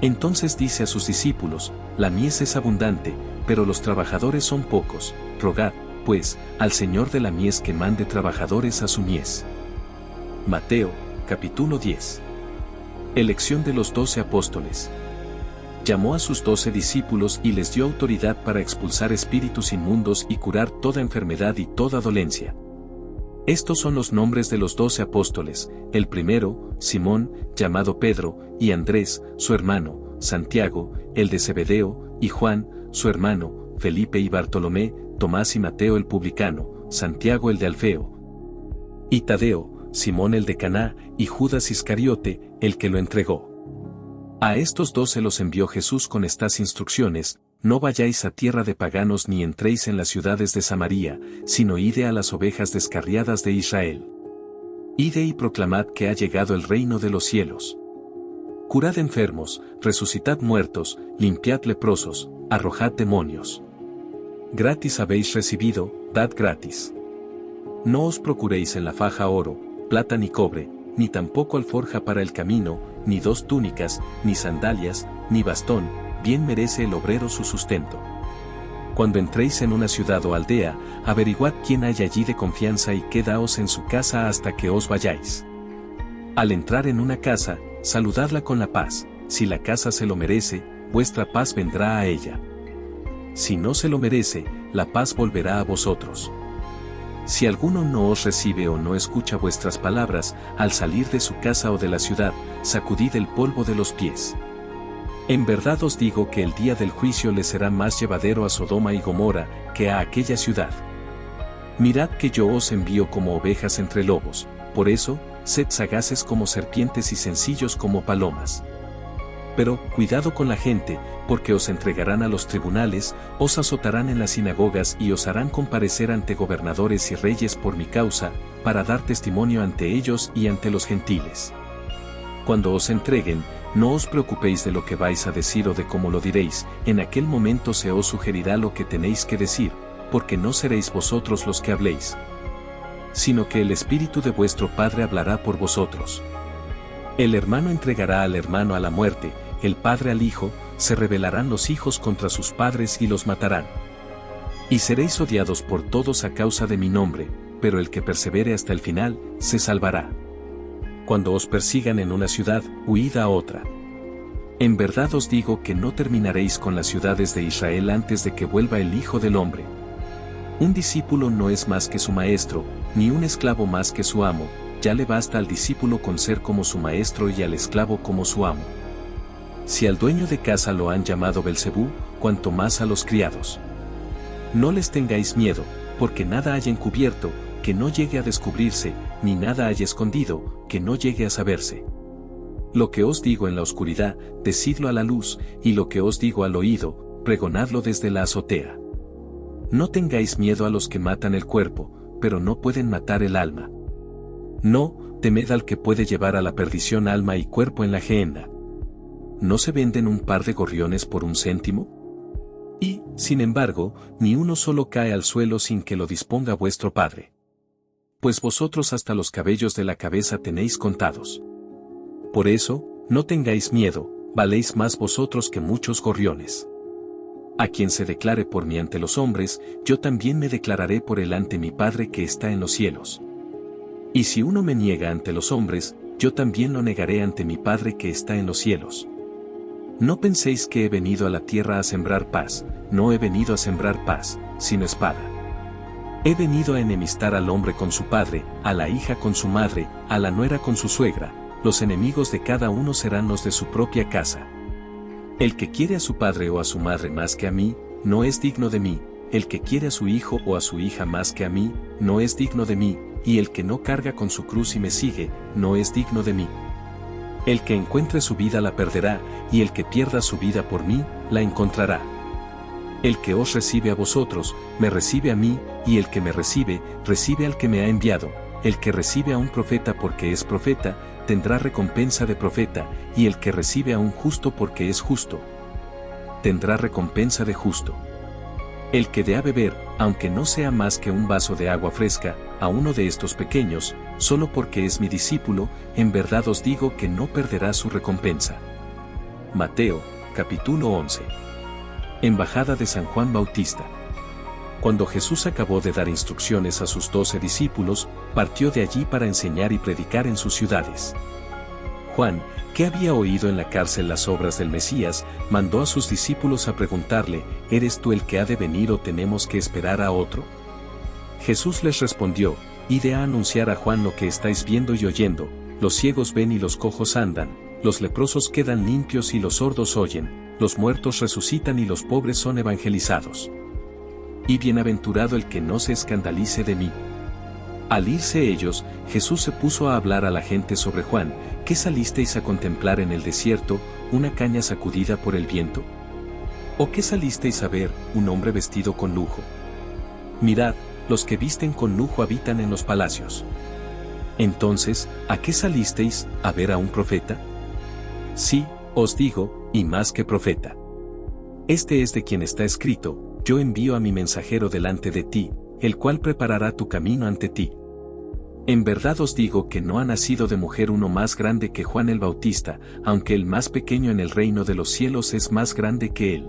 Entonces dice a sus discípulos, la mies es abundante, pero los trabajadores son pocos, rogad, pues, al Señor de la mies que mande trabajadores a su mies. Mateo, capítulo 10. Elección de los 12 apóstoles. Llamó a sus 12 discípulos y les dio autoridad para expulsar espíritus inmundos y curar toda enfermedad y toda dolencia. Estos son los nombres de los 12 apóstoles, el primero, Simón, llamado Pedro, y Andrés, su hermano, Santiago, el de Zebedeo, y Juan, su hermano, Felipe y Bartolomé, Tomás y Mateo el publicano, Santiago el de Alfeo, y Tadeo, Simón el de Caná, y Judas Iscariote, el que lo entregó. A estos 12 los envió Jesús con estas instrucciones, no vayáis a tierra de paganos ni entréis en las ciudades de Samaria, sino ide a las ovejas descarriadas de Israel. Ide y proclamad que ha llegado el reino de los cielos. Curad enfermos, resucitad muertos, limpiad leprosos, arrojad demonios. Gratis habéis recibido, dad gratis. No os procuréis en la faja oro, plata ni cobre, ni tampoco alforja para el camino, ni 2 túnicas, ni sandalias, ni bastón, bien merece el obrero su sustento. Cuando entréis en una ciudad o aldea, averiguad quién hay allí de confianza y quedaos en su casa hasta que os vayáis. Al entrar en una casa, saludadla con la paz, si la casa se lo merece, vuestra paz vendrá a ella. Si no se lo merece, la paz volverá a vosotros. Si alguno no os recibe o no escucha vuestras palabras, al salir de su casa o de la ciudad, sacudid el polvo de los pies. En verdad os digo que el día del juicio le será más llevadero a Sodoma y Gomorra, que a aquella ciudad. Mirad que yo os envío como ovejas entre lobos, por eso, sed sagaces como serpientes y sencillos como palomas. Pero, cuidado con la gente, porque os entregarán a los tribunales, os azotarán en las sinagogas y os harán comparecer ante gobernadores y reyes por mi causa, para dar testimonio ante ellos y ante los gentiles. Cuando os entreguen, no os preocupéis de lo que vais a decir o de cómo lo diréis, en aquel momento se os sugerirá lo que tenéis que decir, porque no seréis vosotros los que habléis, sino que el Espíritu de vuestro Padre hablará por vosotros. El hermano entregará al hermano a la muerte, el padre al hijo, se rebelarán los hijos contra sus padres y los matarán. Y seréis odiados por todos a causa de mi nombre, pero el que persevere hasta el final, se salvará. Cuando os persigan en una ciudad, huid a otra. En verdad os digo que no terminaréis con las ciudades de Israel antes de que vuelva el Hijo del Hombre. Un discípulo no es más que su maestro, ni un esclavo más que su amo, ya le basta al discípulo con ser como su maestro y al esclavo como su amo. Si al dueño de casa lo han llamado Belcebú, cuanto más a los criados. No les tengáis miedo, porque nada haya encubierto, que no llegue a descubrirse, ni nada haya escondido, que no llegue a saberse. Lo que os digo en la oscuridad, decidlo a la luz, y lo que os digo al oído, pregonadlo desde la azotea. No tengáis miedo a los que matan el cuerpo, pero no pueden matar el alma. No, temed al que puede llevar a la perdición alma y cuerpo en la gehenna. ¿No se venden un par de gorriones por un céntimo? Y, sin embargo, ni uno solo cae al suelo sin que lo disponga vuestro Padre. Pues vosotros hasta los cabellos de la cabeza tenéis contados. Por eso, no tengáis miedo, valéis más vosotros que muchos gorriones. A quien se declare por mí ante los hombres, yo también me declararé por él ante mi Padre que está en los cielos. Y si uno me niega ante los hombres, yo también lo negaré ante mi Padre que está en los cielos. No penséis que he venido a la tierra a sembrar paz, no he venido a sembrar paz, sino espada. He venido a enemistar al hombre con su padre, a la hija con su madre, a la nuera con su suegra, los enemigos de cada uno serán los de su propia casa. El que quiere a su padre o a su madre más que a mí, no es digno de mí, el que quiere a su hijo o a su hija más que a mí, no es digno de mí, y el que no carga con su cruz y me sigue, no es digno de mí. El que encuentre su vida la perderá, y el que pierda su vida por mí, la encontrará. El que os recibe a vosotros, me recibe a mí, y el que me recibe, recibe al que me ha enviado. El que recibe a un profeta porque es profeta, tendrá recompensa de profeta, y el que recibe a un justo porque es justo, tendrá recompensa de justo. El que dé a beber, aunque no sea más que un vaso de agua fresca, a uno de estos pequeños, solo porque es mi discípulo, en verdad os digo que no perderá su recompensa. Mateo, capítulo 11. Embajada de San Juan Bautista. Cuando Jesús acabó de dar instrucciones a sus 12 discípulos, partió de allí para enseñar y predicar en sus ciudades. Juan, que había oído en la cárcel las obras del Mesías, mandó a sus discípulos a preguntarle, ¿eres tú el que ha de venir o tenemos que esperar a otro? Jesús les respondió, id a anunciar a Juan lo que estáis viendo y oyendo, los ciegos ven y los cojos andan, los leprosos quedan limpios y los sordos oyen, los muertos resucitan y los pobres son evangelizados. Y bienaventurado el que no se escandalice de mí. Al irse ellos, Jesús se puso a hablar a la gente sobre Juan, ¿qué salisteis a contemplar en el desierto, una caña sacudida por el viento? ¿O qué salisteis a ver, un hombre vestido con lujo? Mirad, los que visten con lujo habitan en los palacios. Entonces, ¿a qué salisteis, a ver a un profeta? Sí, os digo, y más que profeta. Este es de quien está escrito, yo envío a mi mensajero delante de ti, el cual preparará tu camino ante ti. En verdad os digo que no ha nacido de mujer uno más grande que Juan el Bautista, aunque el más pequeño en el reino de los cielos es más grande que él.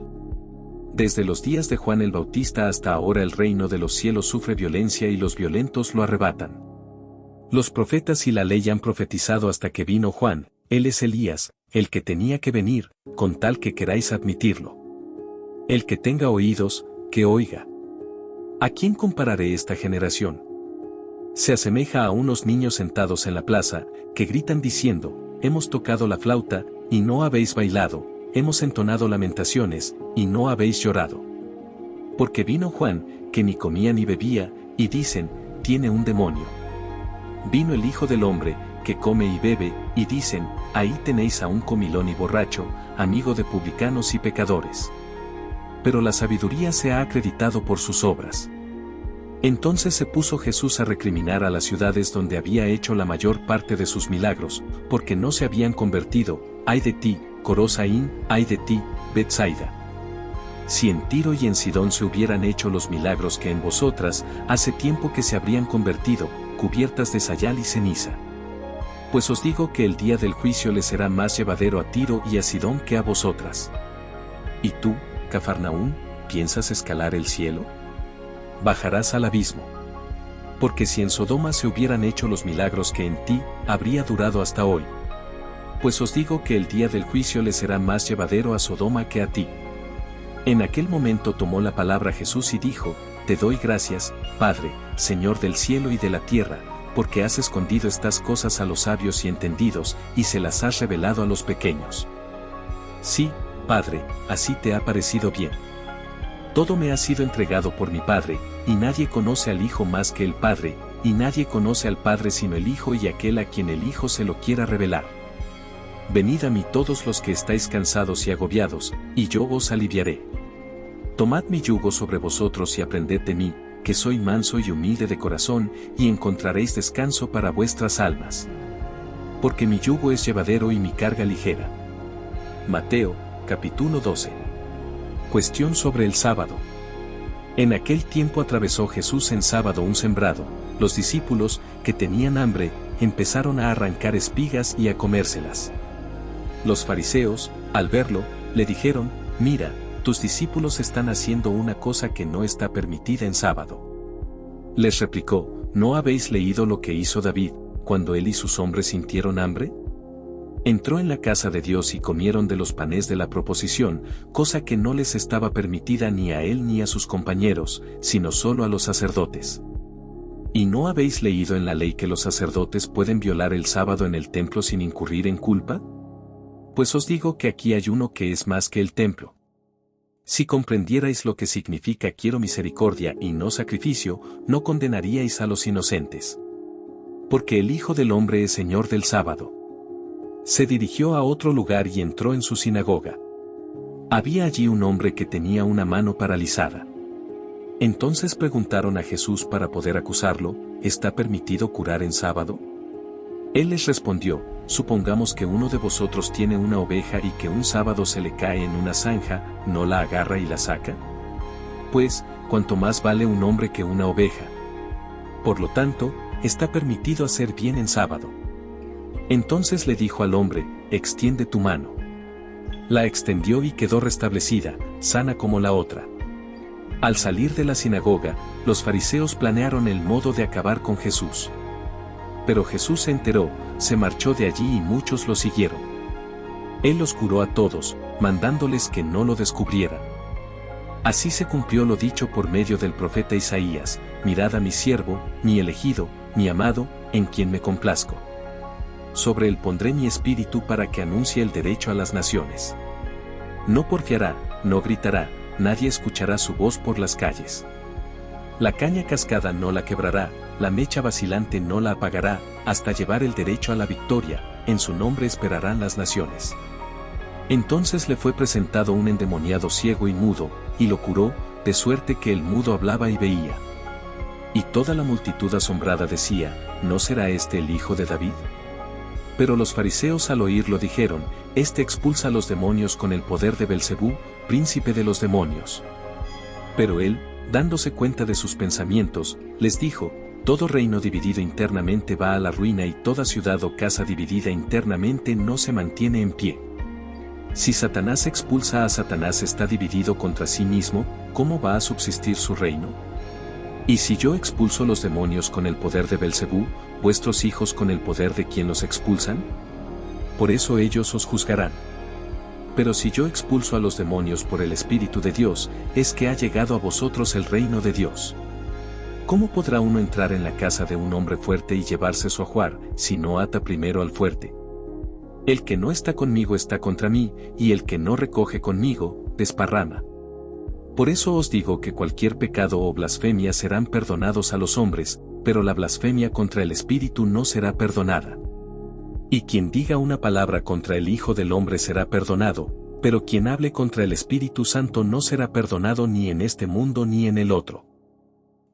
Desde los días de Juan el Bautista hasta ahora el reino de los cielos sufre violencia y los violentos lo arrebatan. Los profetas y la ley han profetizado hasta que vino Juan, él es Elías, el que tenía que venir, con tal que queráis admitirlo. El que tenga oídos, que oiga. ¿A quién compararé esta generación? Se asemeja a unos niños sentados en la plaza, que gritan diciendo, hemos tocado la flauta, y no habéis bailado, hemos entonado lamentaciones, y no habéis llorado. Porque vino Juan, que ni comía ni bebía, y dicen, tiene un demonio. Vino el Hijo del Hombre, que come y bebe, y dicen, ahí tenéis a un comilón y borracho, amigo de publicanos y pecadores. Pero la sabiduría se ha acreditado por sus obras. Entonces se puso Jesús a recriminar a las ciudades donde había hecho la mayor parte de sus milagros, porque no se habían convertido. Ay de ti, Corosaín, ay de ti, Betsaida. Si en Tiro y en Sidón se hubieran hecho los milagros que en vosotras, hace tiempo que se habrían convertido, cubiertas de sayal y ceniza. Pues os digo que el día del juicio les será más llevadero a Tiro y a Sidón que a vosotras. ¿Y tú, Cafarnaúm, piensas escalar el cielo? Bajarás al abismo. Porque si en Sodoma se hubieran hecho los milagros que en ti, habría durado hasta hoy. Pues os digo que el día del juicio les será más llevadero a Sodoma que a ti. En aquel momento tomó la palabra Jesús y dijo, te doy gracias, Padre, Señor del cielo y de la tierra, porque has escondido estas cosas a los sabios y entendidos, y se las has revelado a los pequeños. Sí, Padre, así te ha parecido bien. Todo me ha sido entregado por mi Padre, y nadie conoce al Hijo más que el Padre, y nadie conoce al Padre sino el Hijo y aquel a quien el Hijo se lo quiera revelar. Venid a mí todos los que estáis cansados y agobiados, y yo os aliviaré. Tomad mi yugo sobre vosotros y aprended de mí, que soy manso y humilde de corazón, y encontraréis descanso para vuestras almas. Porque mi yugo es llevadero y mi carga ligera. Mateo, capítulo 12. Cuestión sobre el sábado. En aquel tiempo atravesó Jesús en sábado un sembrado. Los discípulos, que tenían hambre, empezaron a arrancar espigas y a comérselas. Los fariseos, al verlo, le dijeron, mira, tus discípulos están haciendo una cosa que no está permitida en sábado. Les replicó, ¿no habéis leído lo que hizo David, cuando él y sus hombres sintieron hambre? Entró en la casa de Dios y comieron de los panes de la proposición, cosa que no les estaba permitida ni a él ni a sus compañeros, sino solo a los sacerdotes. ¿Y no habéis leído en la ley que los sacerdotes pueden violar el sábado en el templo sin incurrir en culpa? Pues os digo que aquí hay uno que es más que el templo. Si comprendierais lo que significa quiero misericordia y no sacrificio, no condenaríais a los inocentes. Porque el Hijo del Hombre es Señor del sábado. Se dirigió a otro lugar y entró en su sinagoga. Había allí un hombre que tenía una mano paralizada. Entonces preguntaron a Jesús para poder acusarlo, ¿está permitido curar en sábado? Él les respondió, supongamos que uno de vosotros tiene una oveja y que un sábado se le cae en una zanja, ¿no la agarra y la saca? Pues, cuanto más vale un hombre que una oveja. Por lo tanto, está permitido hacer bien en sábado. Entonces le dijo al hombre, extiende tu mano. La extendió y quedó restablecida, sana como la otra. Al salir de la sinagoga, los fariseos planearon el modo de acabar con Jesús. Pero Jesús se enteró, se marchó de allí y muchos lo siguieron. Él los curó a todos, mandándoles que no lo descubrieran. Así se cumplió lo dicho por medio del profeta Isaías, mirad a mi siervo, mi elegido, mi amado, en quien me complazco. Sobre él pondré mi espíritu para que anuncie el derecho a las naciones. No porfiará, no gritará, nadie escuchará su voz por las calles. La caña cascada no la quebrará, la mecha vacilante no la apagará, hasta llevar el derecho a la victoria, en su nombre esperarán las naciones. Entonces le fue presentado un endemoniado ciego y mudo, y lo curó, de suerte que el mudo hablaba y veía. Y toda la multitud asombrada decía, ¿no será este el hijo de David? Pero los fariseos al oírlo dijeron, este expulsa a los demonios con el poder de Belcebú, príncipe de los demonios. Pero él, dándose cuenta de sus pensamientos, les dijo, todo reino dividido internamente va a la ruina y toda ciudad o casa dividida internamente no se mantiene en pie. Si Satanás expulsa a Satanás está dividido contra sí mismo, ¿cómo va a subsistir su reino? Y si yo expulso los demonios con el poder de Belcebú, vuestros hijos con el poder de quien los expulsan, por eso ellos os juzgarán. Pero si yo expulso a los demonios por el Espíritu de Dios, es que ha llegado a vosotros el reino de Dios. ¿Cómo podrá uno entrar en la casa de un hombre fuerte y llevarse su ajuar, si no ata primero al fuerte? El que no está conmigo está contra mí, y el que no recoge conmigo, desparrama. Por eso os digo que cualquier pecado o blasfemia serán perdonados a los hombres, pero la blasfemia contra el Espíritu no será perdonada. Y quien diga una palabra contra el Hijo del Hombre será perdonado, pero quien hable contra el Espíritu Santo no será perdonado ni en este mundo ni en el otro.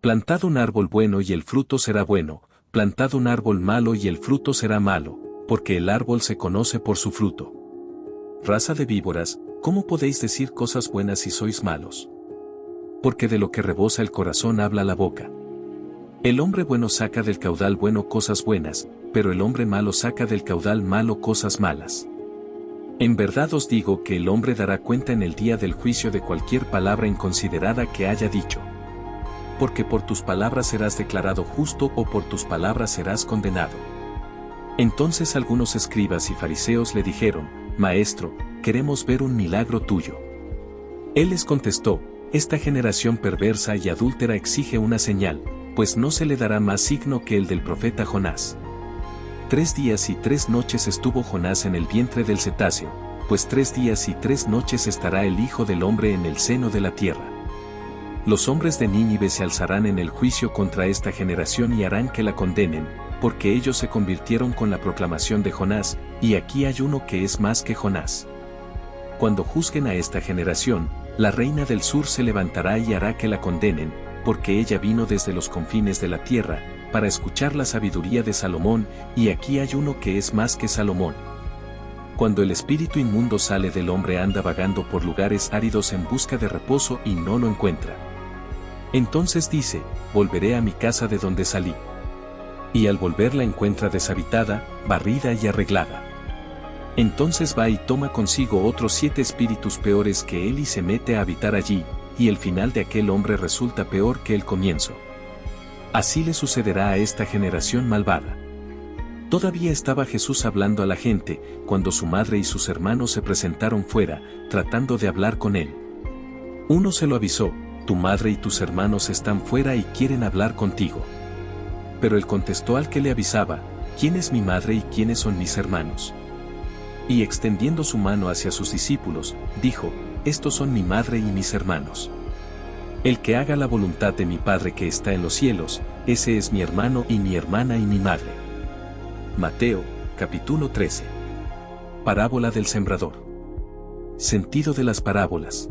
Plantad un árbol bueno y el fruto será bueno, plantad un árbol malo y el fruto será malo, porque el árbol se conoce por su fruto. Raza de víboras, ¿cómo podéis decir cosas buenas si sois malos? Porque de lo que rebosa el corazón habla la boca. El hombre bueno saca del caudal bueno cosas buenas, pero el hombre malo saca del caudal malo cosas malas. En verdad os digo que el hombre dará cuenta en el día del juicio de cualquier palabra inconsiderada que haya dicho. Porque por tus palabras serás declarado justo o por tus palabras serás condenado. Entonces algunos escribas y fariseos le dijeron: Maestro, queremos ver un milagro tuyo. Él les contestó: Esta generación perversa y adúltera exige una señal, pues no se le dará más signo que el del profeta Jonás. 3 días y 3 noches estuvo Jonás en el vientre del cetáceo, pues 3 días y 3 noches estará el Hijo del Hombre en el seno de la tierra. Los hombres de Nínive se alzarán en el juicio contra esta generación y harán que la condenen, porque ellos se convirtieron con la proclamación de Jonás, y aquí hay uno que es más que Jonás. Cuando juzguen a esta generación, la reina del sur se levantará y hará que la condenen, porque ella vino desde los confines de la tierra, para escuchar la sabiduría de Salomón, y aquí hay uno que es más que Salomón. Cuando el espíritu inmundo sale del hombre anda vagando por lugares áridos en busca de reposo y no lo encuentra. Entonces dice: volveré a mi casa de donde salí. Y al volver la encuentra deshabitada, barrida y arreglada. Entonces va y toma consigo otros 7 espíritus peores que él y se mete a habitar allí, y el final de aquel hombre resulta peor que el comienzo. Así le sucederá a esta generación malvada. Todavía estaba Jesús hablando a la gente, cuando su madre y sus hermanos se presentaron fuera, tratando de hablar con él. Uno se lo avisó: tu madre y tus hermanos están fuera y quieren hablar contigo. Pero él contestó al que le avisaba: ¿quién es mi madre y quiénes son mis hermanos? Y extendiendo su mano hacia sus discípulos, dijo: estos son mi madre y mis hermanos. El que haga la voluntad de mi Padre que está en los cielos, ese es mi hermano y mi hermana y mi madre. Mateo, capítulo 13. Parábola del sembrador. Sentido de las parábolas.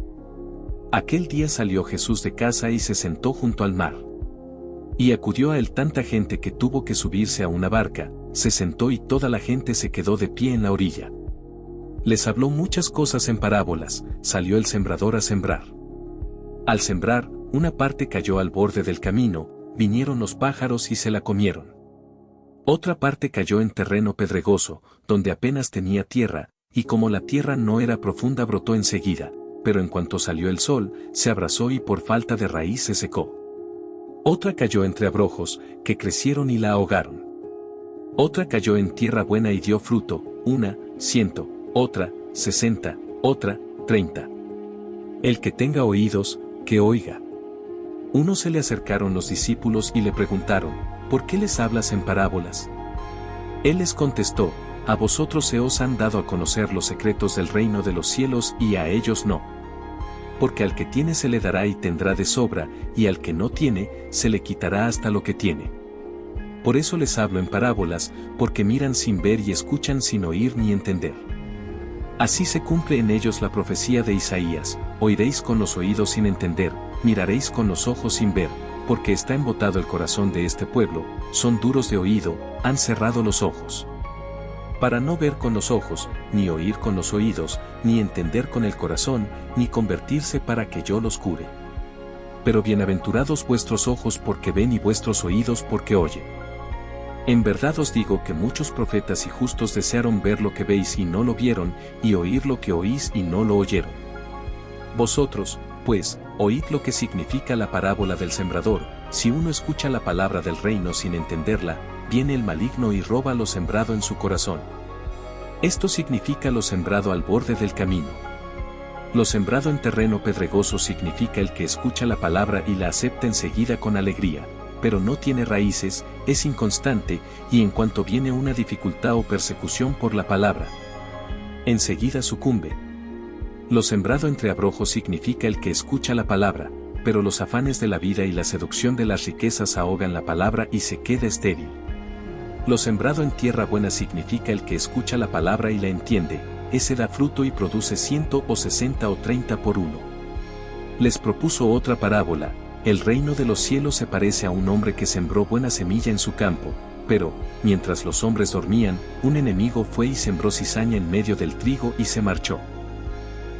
Aquel día salió Jesús de casa y se sentó junto al mar. Y acudió a él tanta gente que tuvo que subirse a una barca, se sentó y toda la gente se quedó de pie en la orilla. Les habló muchas cosas en parábolas. Salió el sembrador a sembrar. Al sembrar, una parte cayó al borde del camino, vinieron los pájaros y se la comieron. Otra parte cayó en terreno pedregoso, donde apenas tenía tierra, y como la tierra no era profunda brotó enseguida, pero en cuanto salió el sol, se abrasó y por falta de raíz se secó. Otra cayó entre abrojos, que crecieron y la ahogaron. Otra cayó en tierra buena y dio fruto, una, 100, otra, 60, otra, 30. El que tenga oídos, que oiga. Uno se le acercaron los discípulos y le preguntaron: ¿por qué les hablas en parábolas? Él les contestó: a vosotros se os han dado a conocer los secretos del reino de los cielos y a ellos no. Porque al que tiene se le dará y tendrá de sobra, y al que no tiene, se le quitará hasta lo que tiene. Por eso les hablo en parábolas, porque miran sin ver y escuchan sin oír ni entender. Así se cumple en ellos la profecía de Isaías: oiréis con los oídos sin entender, miraréis con los ojos sin ver, porque está embotado el corazón de este pueblo, son duros de oído, han cerrado los ojos. Para no ver con los ojos, ni oír con los oídos, ni entender con el corazón, ni convertirse para que yo los cure. Pero bienaventurados vuestros ojos porque ven y vuestros oídos porque oyen. En verdad os digo que muchos profetas y justos desearon ver lo que veis y no lo vieron, y oír lo que oís y no lo oyeron. Vosotros, pues, oíd lo que significa la parábola del sembrador: si uno escucha la palabra del reino sin entenderla, viene el maligno y roba lo sembrado en su corazón. Esto significa lo sembrado al borde del camino. Lo sembrado en terreno pedregoso significa el que escucha la palabra y la acepta enseguida con alegría, pero no tiene raíces, es inconstante, y en cuanto viene una dificultad o persecución por la palabra, enseguida sucumbe. Lo sembrado entre abrojos significa el que escucha la palabra, pero los afanes de la vida y la seducción de las riquezas ahogan la palabra y se queda estéril. Lo sembrado en tierra buena significa el que escucha la palabra y la entiende, ese da fruto y produce 100 o 60 o 30 por uno. Les propuso otra parábola: el reino de los cielos se parece a un hombre que sembró buena semilla en su campo, pero, mientras los hombres dormían, un enemigo fue y sembró cizaña en medio del trigo y se marchó.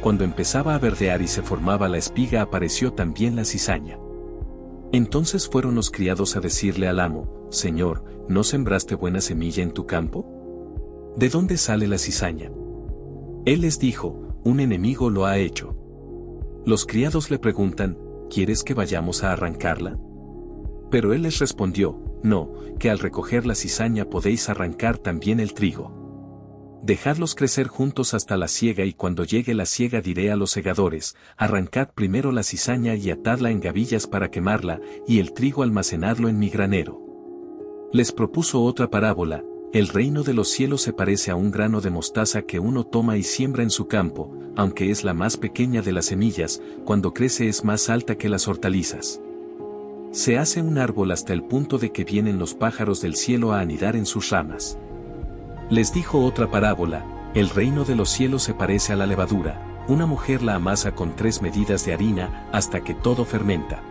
Cuando empezaba a verdear y se formaba la espiga, apareció también la cizaña. Entonces fueron los criados a decirle al amo: Señor, ¿no sembraste buena semilla en tu campo? ¿De dónde sale la cizaña? Él les dijo: un enemigo lo ha hecho. Los criados le preguntan: ¿quieres que vayamos a arrancarla? Pero él les respondió: no, que al recoger la cizaña podéis arrancar también el trigo. Dejadlos crecer juntos hasta la siega, y cuando llegue la siega diré a los segadores: arrancad primero la cizaña y atadla en gavillas para quemarla, y el trigo almacenadlo en mi granero. Les propuso otra parábola: el reino de los cielos se parece a un grano de mostaza que uno toma y siembra en su campo, aunque es la más pequeña de las semillas, cuando crece es más alta que las hortalizas. Se hace un árbol hasta el punto de que vienen los pájaros del cielo a anidar en sus ramas. Les dijo otra parábola: el reino de los cielos se parece a la levadura, una mujer la amasa con 3 medidas de harina, hasta que todo fermenta.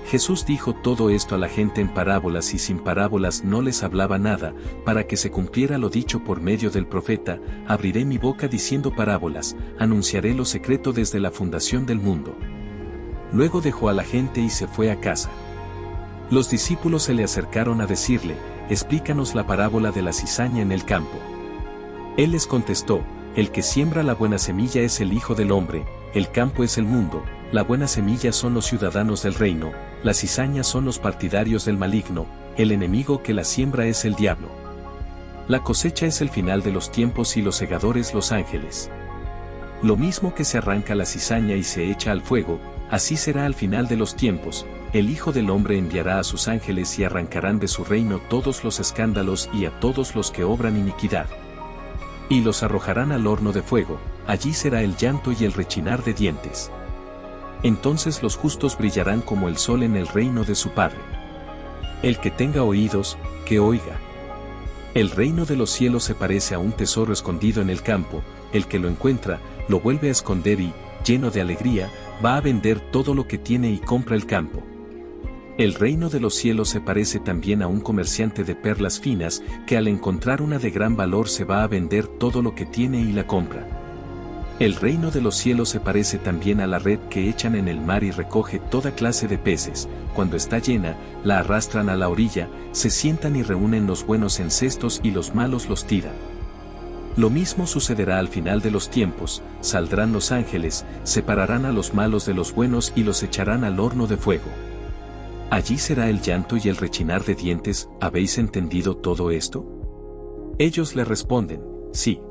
Jesús dijo todo esto a la gente en parábolas, y sin parábolas no les hablaba nada, para que se cumpliera lo dicho por medio del profeta: abriré mi boca diciendo parábolas, anunciaré lo secreto desde la fundación del mundo. Luego dejó a la gente y se fue a casa. Los discípulos se le acercaron a decirle: explícanos la parábola de la cizaña en el campo. Él les contestó: el que siembra la buena semilla es el Hijo del Hombre, el campo es el mundo, la buena semilla son los ciudadanos del reino, la cizaña son los partidarios del maligno, el enemigo que la siembra es el diablo. La cosecha es el final de los tiempos y los segadores los ángeles. Lo mismo que se arranca la cizaña y se echa al fuego, así será al final de los tiempos. El Hijo del Hombre enviará a sus ángeles y arrancarán de su reino todos los escándalos y a todos los que obran iniquidad. Y los arrojarán al horno de fuego, allí será el llanto y el rechinar de dientes. Entonces los justos brillarán como el sol en el reino de su Padre. El que tenga oídos, que oiga. El reino de los cielos se parece a un tesoro escondido en el campo: el que lo encuentra, lo vuelve a esconder y, lleno de alegría, va a vender todo lo que tiene y compra el campo. El reino de los cielos se parece también a un comerciante de perlas finas, que al encontrar una de gran valor se va a vender todo lo que tiene y la compra. El reino de los cielos se parece también a la red que echan en el mar y recoge toda clase de peces. Cuando está llena, la arrastran a la orilla, se sientan y reúnen los buenos en cestos y los malos los tiran. Lo mismo sucederá al final de los tiempos: saldrán los ángeles, separarán a los malos de los buenos y los echarán al horno de fuego. Allí será el llanto y el rechinar de dientes. ¿Habéis entendido todo esto? Ellos le responden: sí.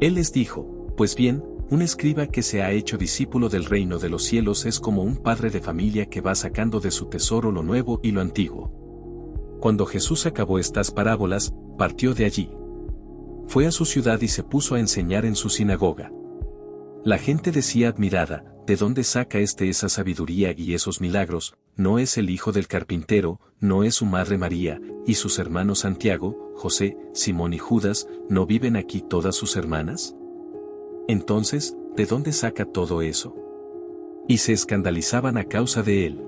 Él les dijo: pues bien, un escriba que se ha hecho discípulo del reino de los cielos es como un padre de familia que va sacando de su tesoro lo nuevo y lo antiguo. Cuando Jesús acabó estas parábolas, partió de allí. Fue a su ciudad y se puso a enseñar en su sinagoga. La gente decía admirada: ¿de dónde saca esa sabiduría y esos milagros? ¿No es el hijo del carpintero, no es su madre María, y sus hermanos Santiago, José, Simón y Judas, no viven aquí todas sus hermanas? Entonces, ¿de dónde saca todo eso? Y se escandalizaban a causa de él.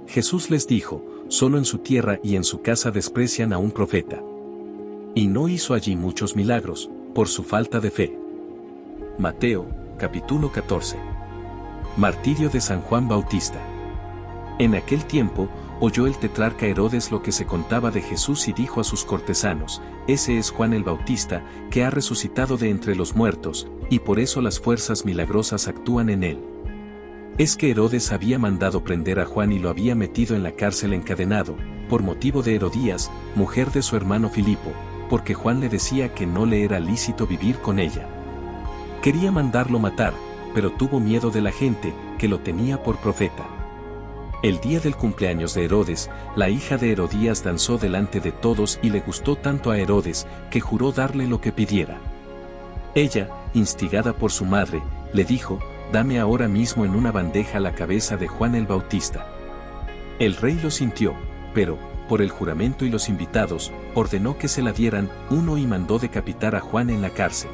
Jesús les dijo: solo en su tierra y en su casa desprecian a un profeta. Y no hizo allí muchos milagros, por su falta de fe. Mateo, capítulo 14. Martirio de San Juan Bautista. En aquel tiempo, oyó el tetrarca Herodes lo que se contaba de Jesús y dijo a sus cortesanos: ese es Juan el Bautista, que ha resucitado de entre los muertos, y por eso las fuerzas milagrosas actúan en él. Es que Herodes había mandado prender a Juan y lo había metido en la cárcel encadenado, por motivo de Herodías, mujer de su hermano Filipo, porque Juan le decía que no le era lícito vivir con ella. Quería mandarlo matar, pero tuvo miedo de la gente, que lo tenía por profeta. El día del cumpleaños de Herodes, la hija de Herodías danzó delante de todos y le gustó tanto a Herodes, que juró darle lo que pidiera. Ella, instigada por su madre, le dijo, dame ahora mismo en una bandeja la cabeza de Juan el Bautista. El rey lo sintió, pero, por el juramento y los invitados, ordenó que se la dieran uno y mandó decapitar a Juan en la cárcel.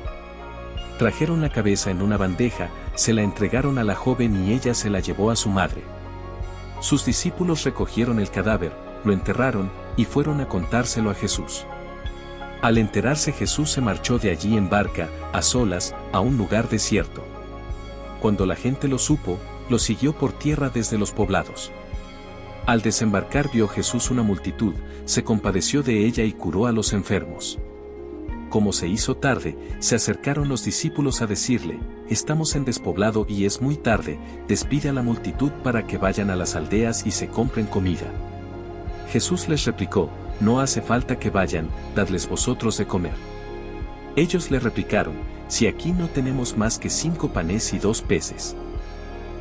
Trajeron la cabeza en una bandeja, se la entregaron a la joven y ella se la llevó a su madre. Sus discípulos recogieron el cadáver, lo enterraron, y fueron a contárselo a Jesús. Al enterarse Jesús se marchó de allí en barca, a solas, a un lugar desierto. Cuando la gente lo supo, lo siguió por tierra desde los poblados. Al desembarcar vio Jesús una multitud, se compadeció de ella y curó a los enfermos. Como se hizo tarde, se acercaron los discípulos a decirle, estamos en despoblado y es muy tarde, despide a la multitud para que vayan a las aldeas y se compren comida. Jesús les replicó, no hace falta que vayan, dadles vosotros de comer. Ellos le replicaron, si aquí no tenemos más que 5 panes y 2 peces.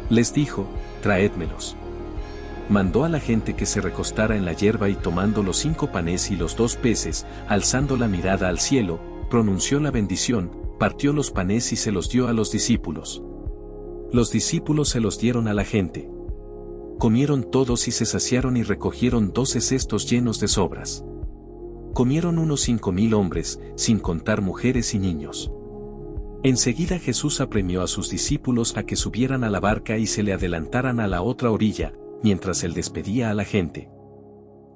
Les dijo, traédmelos. Mandó a la gente que se recostara en la hierba y tomando los 5 panes y los 2 peces, alzando la mirada al cielo, pronunció la bendición, partió los panes y se los dio a los discípulos. Los discípulos se los dieron a la gente. Comieron todos y se saciaron y recogieron 12 cestos llenos de sobras. Comieron unos 5.000 hombres, sin contar mujeres y niños. Enseguida Jesús apremió a sus discípulos a que subieran a la barca y se le adelantaran a la otra orilla, mientras él despedía a la gente.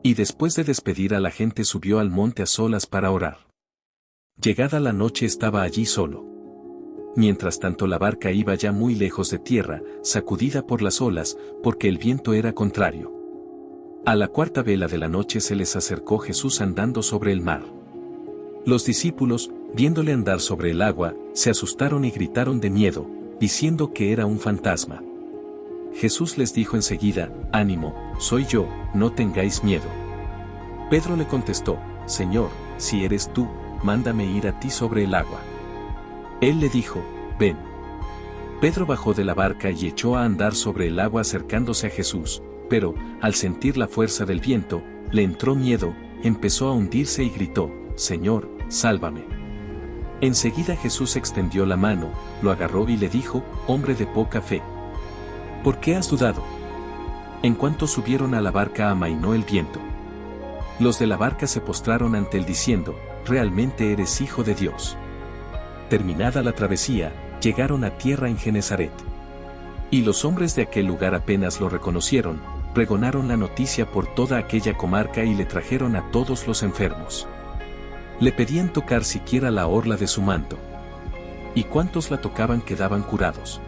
Y después de despedir a la gente subió al monte a solas para orar. Llegada la noche estaba allí solo. Mientras tanto la barca iba ya muy lejos de tierra, sacudida por las olas, porque el viento era contrario. A la 4ª vela de la noche se les acercó Jesús andando sobre el mar. Los discípulos, viéndole andar sobre el agua, se asustaron y gritaron de miedo, diciendo que era un fantasma. Jesús les dijo enseguida, ánimo, soy yo, no tengáis miedo. Pedro le contestó, Señor, si eres tú, mándame ir a ti sobre el agua. Él le dijo, ven. Pedro bajó de la barca y echó a andar sobre el agua acercándose a Jesús, pero, al sentir la fuerza del viento, le entró miedo, empezó a hundirse y gritó, Señor, sálvame. Enseguida Jesús extendió la mano, lo agarró y le dijo, hombre de poca fe. ¿Por qué has dudado? En cuanto subieron a la barca amainó el viento. Los de la barca se postraron ante él diciendo, realmente eres hijo de Dios. Terminada la travesía, llegaron a tierra en Genesaret. Y los hombres de aquel lugar apenas lo reconocieron, pregonaron la noticia por toda aquella comarca y le trajeron a todos los enfermos. Le pedían tocar siquiera la orla de su manto. Y cuantos la tocaban quedaban curados.